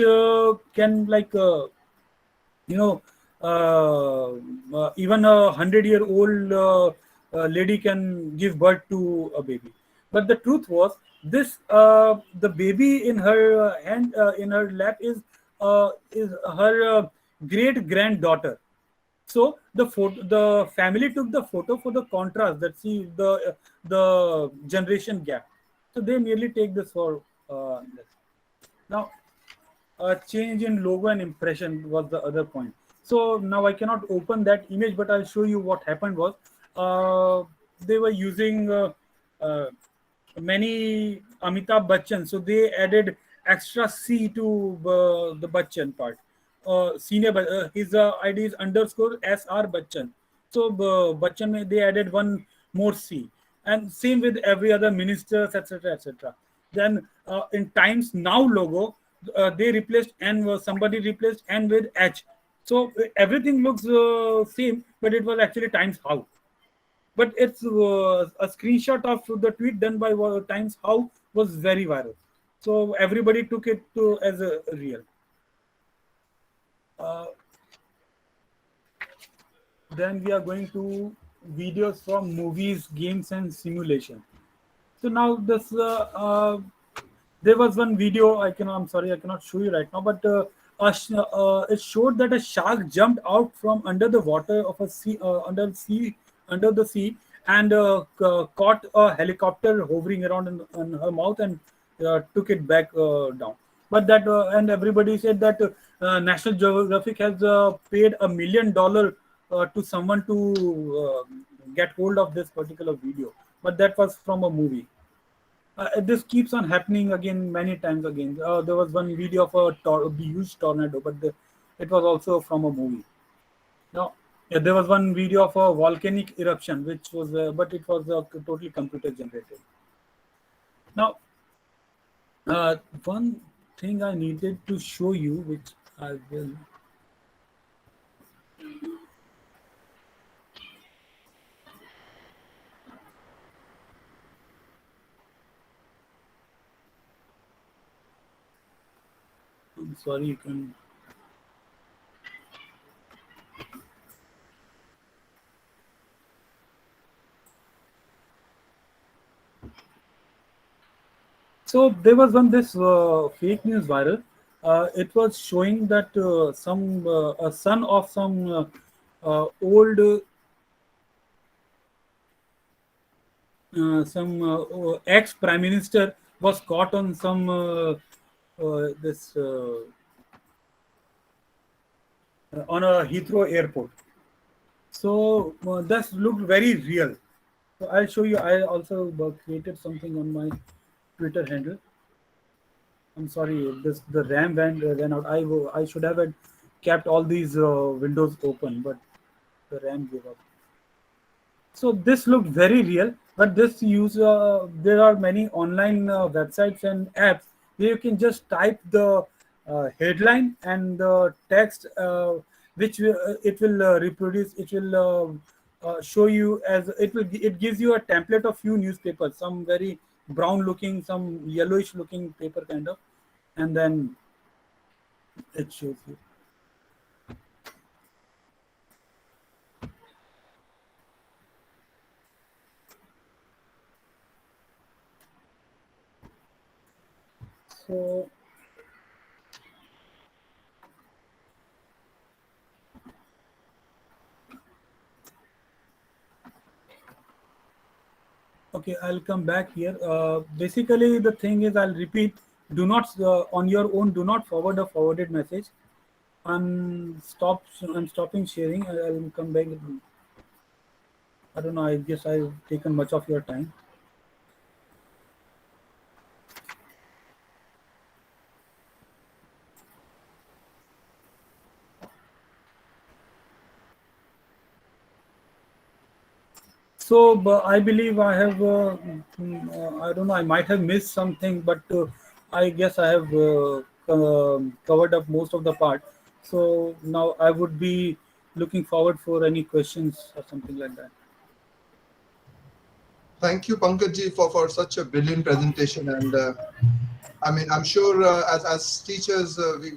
can like you know even a 100-year-old lady can give birth to a baby. But the truth was this the baby in her hand in her lap is her great granddaughter. So the family took the photo for the contrast, that see the generation gap. So they merely take this for this. Now a change in logo and impression was the other point. So now I cannot open that image, but I'll show you what happened was they were using many Amitabh Bachchan, so they added extra C to the Bachchan part. Senior, his ID is underscore SR Bachchan. So Bachchan, they added one more C, and same with every other ministers, etc., etc. Then in Times Now logo, they replaced N. Somebody replaced N with H. So everything looks same, but it was actually Times How. But it's a screenshot of the tweet done by Times How was very viral. So everybody took it to as a real. Uh, then we are going to videos from movies, games, and simulation. So now this there was one video I'm sorry I cannot show you right now, but it showed that a shark jumped out from under the water of a sea under the sea and caught a helicopter hovering around in her mouth and took it back down. But that and everybody said that National Geographic has paid $1 million to someone to get hold of this particular video, but that was from a movie. This keeps on happening again many times again. There was one video of a huge tornado, but it was also from a movie. Now, yeah, there was one video of a volcanic eruption, which was, but it was totally computer generated. Now, one thing I needed to show you, which I will. I'm sorry, you can. So there was one this fake news viral. It was showing that some a son of some old ex prime minister was caught on some this on a Heathrow airport. So that looked very real. So I'll show you. I also created something on my Twitter handle. I'm sorry, this the RAM ran out. I should have had kept all these windows open, but the RAM gave up. So this looked very real, but this use there are many online websites and apps where you can just type the headline and the text, which it will reproduce. It will show you as it gives you a template of few newspapers, some very brown looking, some yellowish looking paper kind of, and then it shows you. So okay, I'll come back here. Basically, the thing is, I'll repeat: do not on your own. Do not forward a forwarded message. I'm stopping sharing. I'll come back. I don't know. I guess I've taken much of your time. So I believe I have. I don't know. I might have missed something, but I guess I have covered up most of the part. So now I would be looking forward for any questions or something like that. Thank you, Pankaj ji, for such a brilliant presentation. And I mean, I'm sure as teachers, we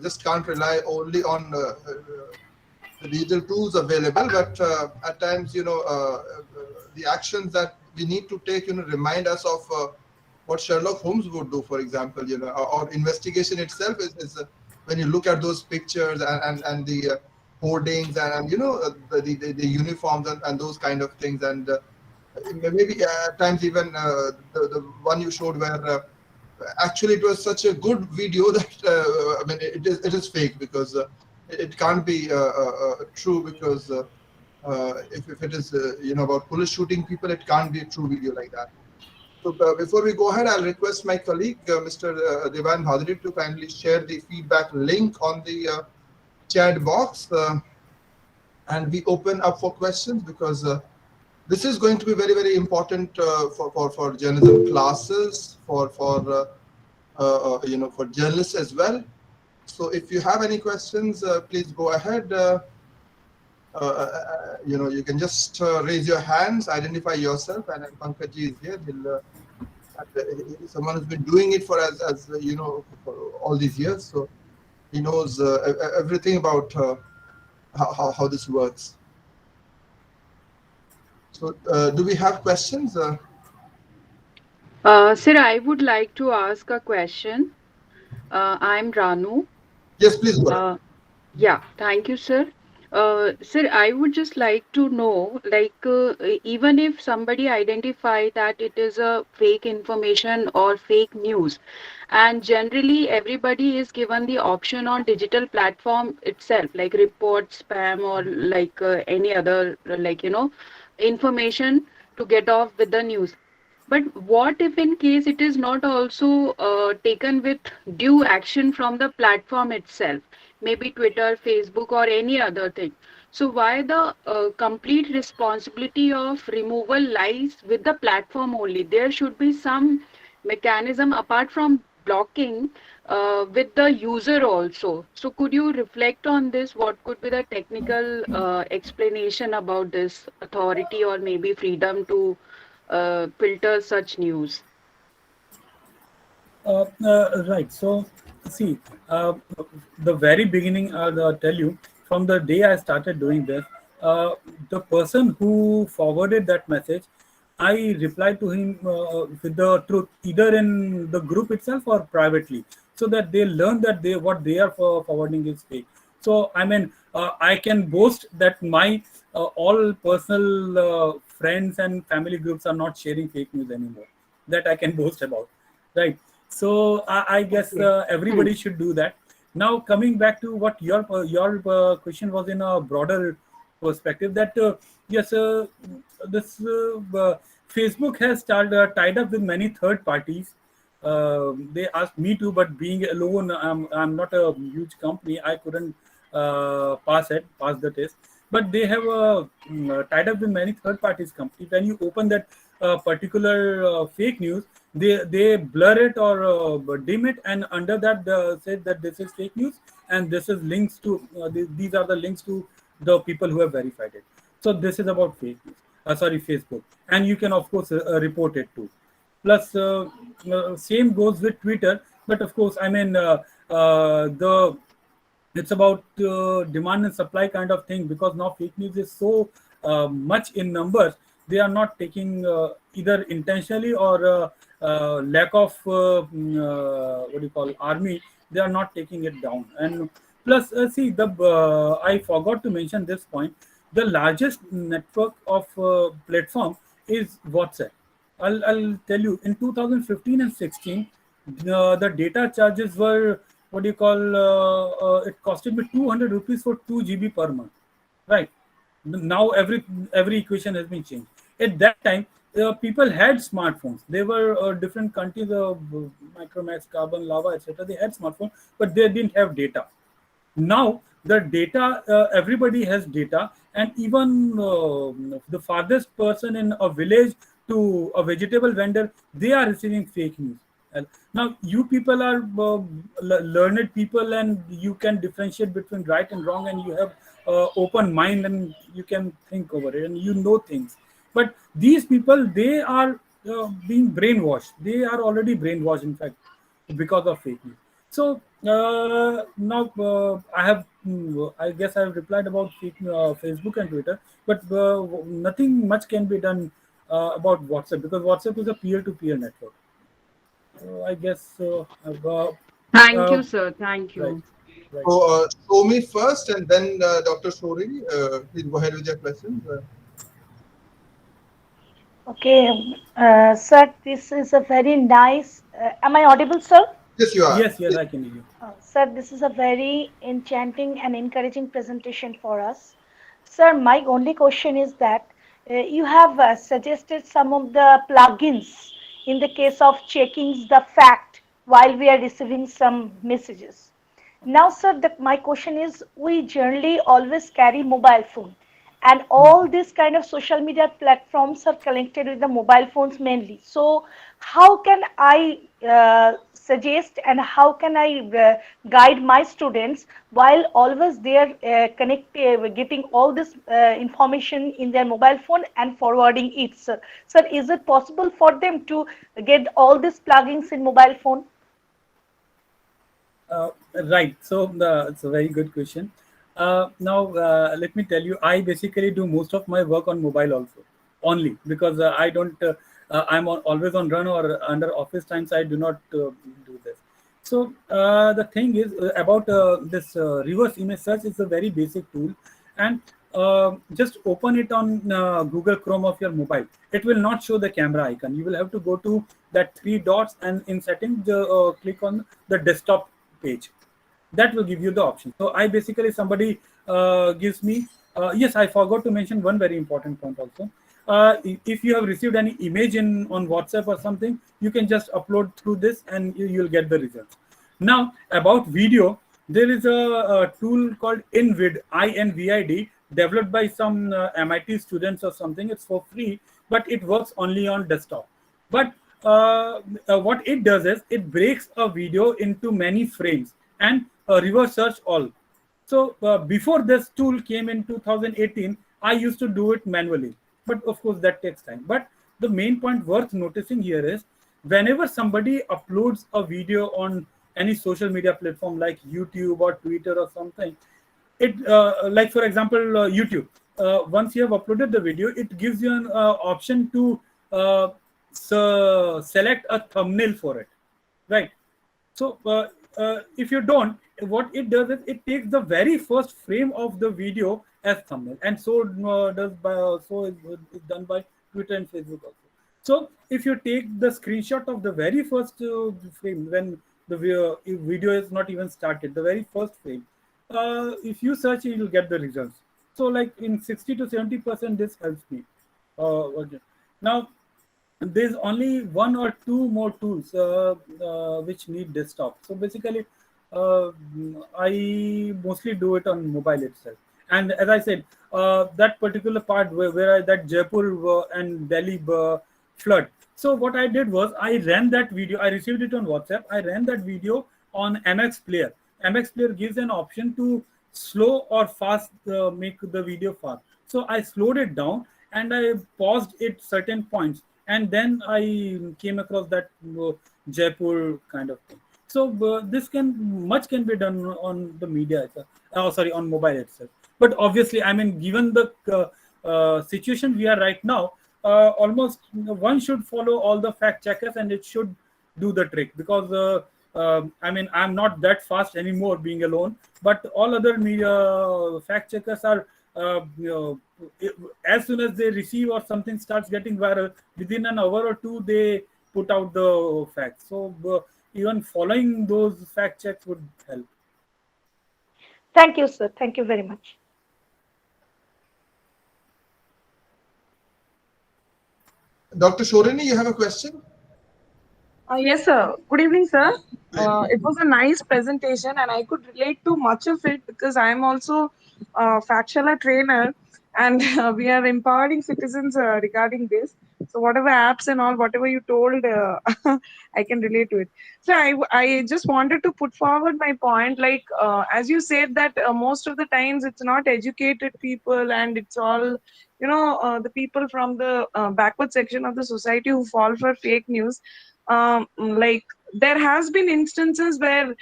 just can't rely only on the digital tools available, but at times, the actions that we need to take, remind us of what Sherlock Holmes would do, for example, or investigation itself is when you look at those pictures and the hoardings and the uniforms and those kind of things. And maybe at times even the one you showed where actually it was such a good video that I mean it is fake because it can't be true because if it is about police shooting people, it can't be a true video like that. So before we go ahead, I'll request my colleague Mr. Devan Bhadri to kindly share the feedback link on the chat box, and we open up for questions because this is going to be very very important for journalism classes, for journalists as well. So if you have any questions, please go ahead. You can just raise your hands, identify yourself, and then Pankaj ji is here. He's someone who's been doing it for as for all these years, so he knows everything about how this works. So do we have questions? Sir, I would like to ask a question. I'm Ranu. Yes, please go ahead. Yeah, thank you, sir. Sir, I would just like to know, like, even if somebody identify that it is a fake information or fake news, and generally everybody is given the option on digital platform itself, like report spam or like any other, like, information to get off with the news. But what if in case it is not also taken with due action from the platform itself, maybe Twitter, Facebook, or any other thing? So why the complete responsibility of removal lies with the platform only? There should be some mechanism apart from blocking with the user also. So could you reflect on this? What could be the technical explanation about this authority or maybe freedom to filter such news? Right. So, see, the very beginning, I'll tell you, from the day I started doing this, the person who forwarded that message, I replied to him with the truth, either in the group itself or privately, so that they learn that what they are forwarding is fake. So, I mean, I can boast that my all personal friends and family groups are not sharing fake news anymore. That I can boast about, right? So I guess Okay. everybody should do that. Now coming back to what your question was in a broader perspective, that yes, this Facebook has tied up with many third parties. They asked me to, but being alone, I'm not a huge company. I couldn't pass the test. But they have tied up with many third parties companies. When you open that particular fake news, they blur it or dim it, and under that say that this is fake news, and this is links to these are the links to the people who have verified it. So this is about fake news. Sorry, Facebook, and you can of course report it too. Plus, same goes with Twitter, but of course, I mean the it's about demand and supply kind of thing, because now fake news is so much in numbers. They are not taking either intentionally or lack of what do you call army. They are not taking it down. And plus, see, the I forgot to mention this point. The largest network of platform is WhatsApp. I'll tell you, in 2015 and 16, the data charges were, what do you call, it costed me 200 rupees for 2 GB per month, right? Now every equation has been changed. At that time, people had smartphones. They were different countries, Micromax, Carbon, Lava, etc. They had smartphones, but they didn't have data. Now the data, everybody has data, and even the farthest person in a village to a vegetable vendor, they are receiving fake news. And now you people are learned people, and you can differentiate between right and wrong, and you have open mind, and you can think over it, and you know things. But these people, they are being brainwashed. They are already brainwashed, in fact, because of fake news. So now I have, I guess I have replied about Facebook and Twitter, but nothing much can be done about WhatsApp, because WhatsApp is a peer-to-peer network. I guess Thank uh, you, sir. Thank right, you. right. So, Somi first, and then Dr. Shori. Please go ahead with your questions. Okay, sir, this is a very nice. Am I audible, sir? Yes, you are. Yes, yes, I can hear you. Sir, this is a very enchanting and encouraging presentation for us. Sir, my only question is that you have suggested some of the plugins in the case of checking the fact while we are receiving some messages. Now, sir, my question is, we generally always carry mobile phone, and all these kind of social media platforms are connected with the mobile phones mainly. So, how can I suggest and how can I guide my students while always they are getting all this information in their mobile phone and forwarding it, sir? Sir, is it possible for them to get all these plugins in mobile phone? Right. So it's a very good question. Now, let me tell you, I basically do most of my work on mobile also, only because I don't. Always on run or under office times. I do not do this. So the thing is about this reverse image search is a very basic tool, and just open it on Google Chrome of your mobile. It will not show the camera icon. You will have to go to that three dots, and in settings, click on the desktop page. That will give you the option. So I basically, somebody gives me, yes, I forgot to mention one very important point also. If you have received any image in on WhatsApp or something, you can just upload through this, and you'll get the results. Now about video, there is a tool called INVID, developed by some MIT students or something. It's for free, but it works only on desktop. But what it does is it breaks a video into many frames and reverse search all. So before this tool came in 2018, I used to do it manually, but of course that takes time. But the main point worth noticing here is, whenever somebody uploads a video on any social media platform like YouTube or Twitter or something, it like for example YouTube. Once you have uploaded the video, it gives you an option to select a thumbnail for it, right? So if you don't, what it does is it takes the very first frame of the video as thumbnail, and so does by so is done by Twitter and Facebook also. So if you take the screenshot of the very first frame, when the video is not even started, the very first frame, if you search, you will get the results. So like in 60 to 70%, this helps me. Okay. Now there's only one or two more tools which need desktop. So basically, uh, I mostly do it on mobile itself. And as I said, that particular part that Jaipur and Delhi flood. So what I did was I ran that video. I received it on WhatsApp. I ran that video on MX Player. MX Player gives an option to slow or fast make the video fast. So I slowed it down and I paused at certain points, and then I came across that Jaipur kind of thing. So this can much can be done on the media itself. Oh, sorry, on mobile itself. But obviously, I mean, given the situation we are right now, almost one should follow all the fact checkers, and it should do the trick, because I mean, I'm not that fast anymore being alone, but all other media fact checkers are as soon as they receive or something starts getting viral, within an hour or two they put out the facts. So even following those fact checks would help. Thank you, sir. Thank you very much. Dr. Shorini, you have a question? Yes, sir. Good evening, sir. It was a nice presentation, and I could relate to much of it because I am also a factual trainer, and we are empowering citizens regarding this. So, whatever apps and all, whatever you told, I can relate to it. So, I just wanted to put forward my point. Like, as you said, that most of the times it's not educated people, and it's all, the people from the backward section of the society who fall for fake news. Like there has been instances where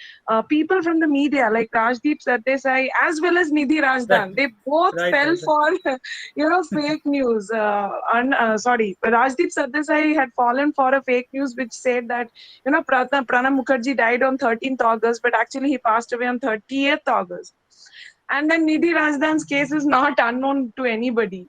people from the media like Rajdeep Sardesai as well as Nidhi Right, Rajdan, they both right, fell right, right. for fake news. Sorry, Rajdeep Sardesai had fallen for a fake news which said that Pranab Mukherjee died on 13th August, but actually he passed away on 30th August. And then Nidhi Rajdan's case is not unknown to anybody.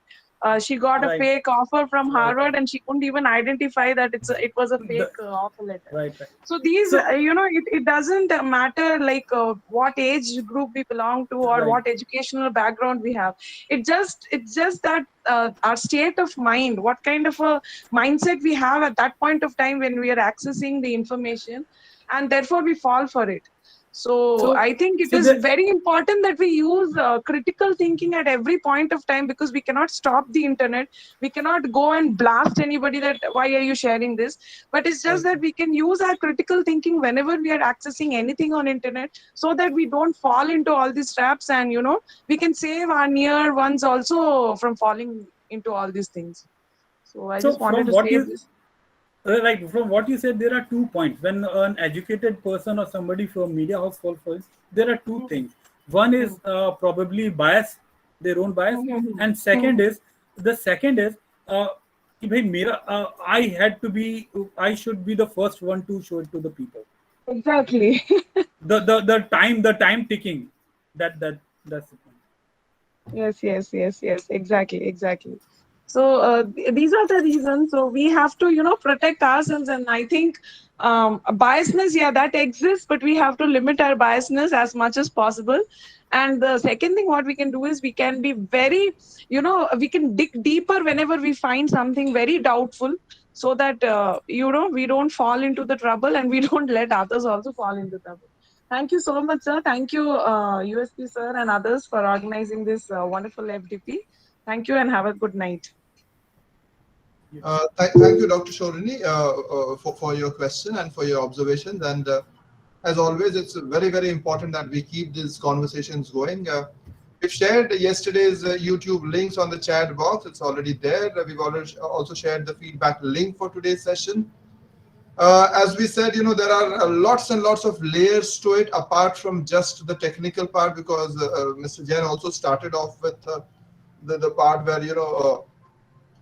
She got a Right, fake offer from right, right. Harvard, and she couldn't even identify that it was a fake The, offer letter. right, right. So these, So it doesn't matter like what age group we belong to or right. what educational background we have. It's just that our state of mind, what kind of a mindset we have at that point of time when we are accessing the information, and therefore we fall for it. So So I think it so is the very important that we use critical thinking at every point of time, because we cannot stop the internet. We cannot go and blast anybody that why are you sharing this. But it's just right. that we can use our critical thinking whenever we are accessing anything on internet, so that we don't fall into all these traps, and we can save our near ones also from falling into all these things. So I So just wanted from to what say you this. like from what you said, there are 2 points. When an educated person or somebody from media house falls, there are two things. One is probably bias, their own bias, and second is uh, कि भाई मेरा I should be the first one to show it to the people. Exactly. The time ticking, that's the point. Yes. Exactly. So these are the reasons. So we have to, protect ourselves. And I think biasness, yeah, that exists, but we have to limit our biasness as much as possible. And the second thing, what we can do is we can be very, we can dig deeper whenever we find something very doubtful, so that, we don't fall into the trouble, and we don't let others also fall into trouble. Thank you so much, sir. Thank you, USP sir and others for organizing this wonderful FDP. Thank you and have a good night. Thank you, Dr. Shorini, for your question and for your observations. And as always, it's very, very important that we keep these conversations going. We've shared yesterday's YouTube links on the chat box. It's already there. We've already also shared the feedback link for today's session. As we said, there are lots and lots of layers to it apart from just the technical part, because Mr. Jain also started off with the part where,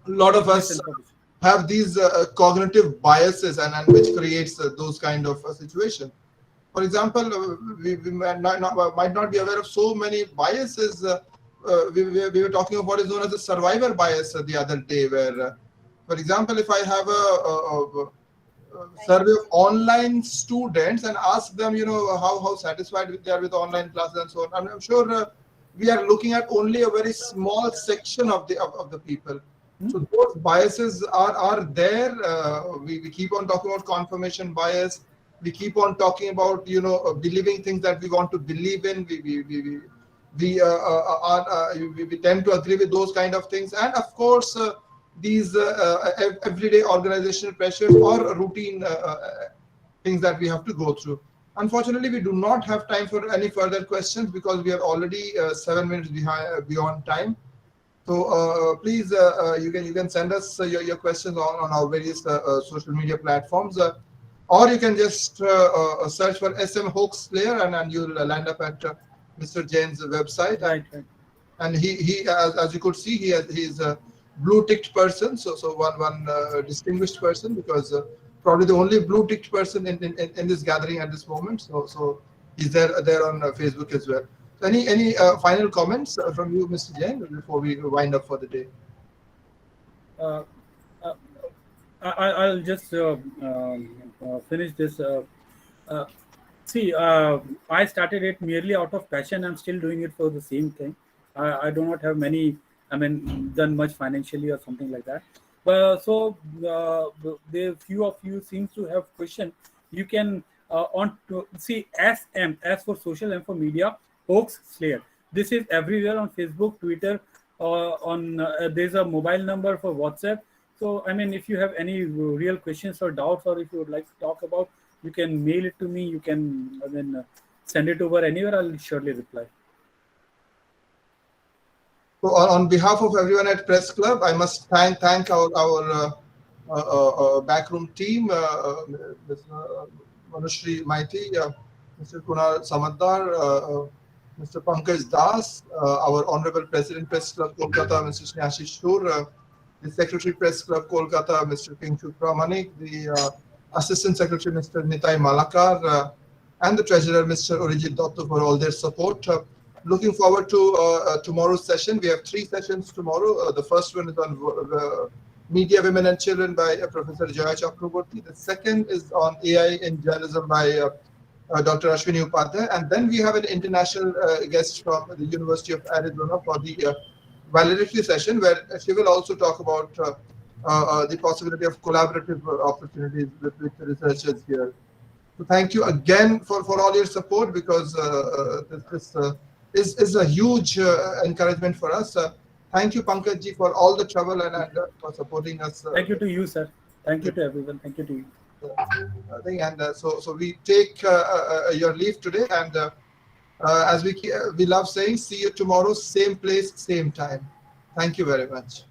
a lot of us Misinformation. have these cognitive biases, and which creates those kind of situation. For example, we might not be aware of so many biases. We were talking of what is known as the survivor bias the other day, where, for example, if I have a survey of online students and ask them, how satisfied they are with online classes and so on, I'm sure we are looking at only a very small section of the people. So those biases are there. We keep on talking about confirmation bias. We keep on talking about believing things that we want to believe in. We tend to agree with those kind of things, and of course these everyday organizational pressures or routine things that we have to go through. Unfortunately, we do not have time for any further questions because we are already 7 minutes beyond time. So please, you can send us your questions on our various social media platforms, or you can just search for SMHoaxSlayer, and you'll land up at Mr. Jain's website. Right. And he as you could see, he's a blue ticked person, so one distinguished person, because probably the only blue ticked person in this gathering at this moment. So he's there on Facebook as well. So any final comments from you, Mr. Jain, before we wind up for the day? Uh, uh, I'll just finish this. Uh, See, I started it merely out of passion. I'm still doing it for the same thing. I do not have many, done much financially or something like that. But so the few of you seems to have question. You can on to see SM as for social info media hoax slayer. This is everywhere on Facebook, Twitter. On There's a mobile number for WhatsApp. So if you have any real questions or doubts, or if you would like to talk about, you can mail it to me. You can send it over anywhere. I'll surely reply. So on behalf of everyone at Press Club, I must thank our backroom team, Mr. Manushri Maiti, Mr. Kunal Samadar, Mr. Pankaj Das, our Honorable President Press Club Kolkata, Mr. Snehashish Shur, the Secretary Press Club Kolkata, Mr. Kingshu Pramanik, the Assistant Secretary Mr. Nitai Malakar, and the Treasurer Mr. Orijit Dotto for all their support. Looking forward to tomorrow's session. We have 3 sessions tomorrow. The first one is on Media, Women and Children by Professor Jaya Chakraborty. The second is on AI in Journalism by Dr. Ashwini Upadhyay. And then we have an international guest from the University of Arizona for the valedictory session, where she will also talk about the possibility of collaborative opportunities with the researchers here. So thank you again for all your support, because this is a huge encouragement for us. Thank you, Pankaj ji, for all the trouble and for supporting us. Thank you to you, sir. Thank you to everyone. Thank you to you. So we take your leave today, and as we love saying, see you tomorrow, same place, same time. Thank you very much.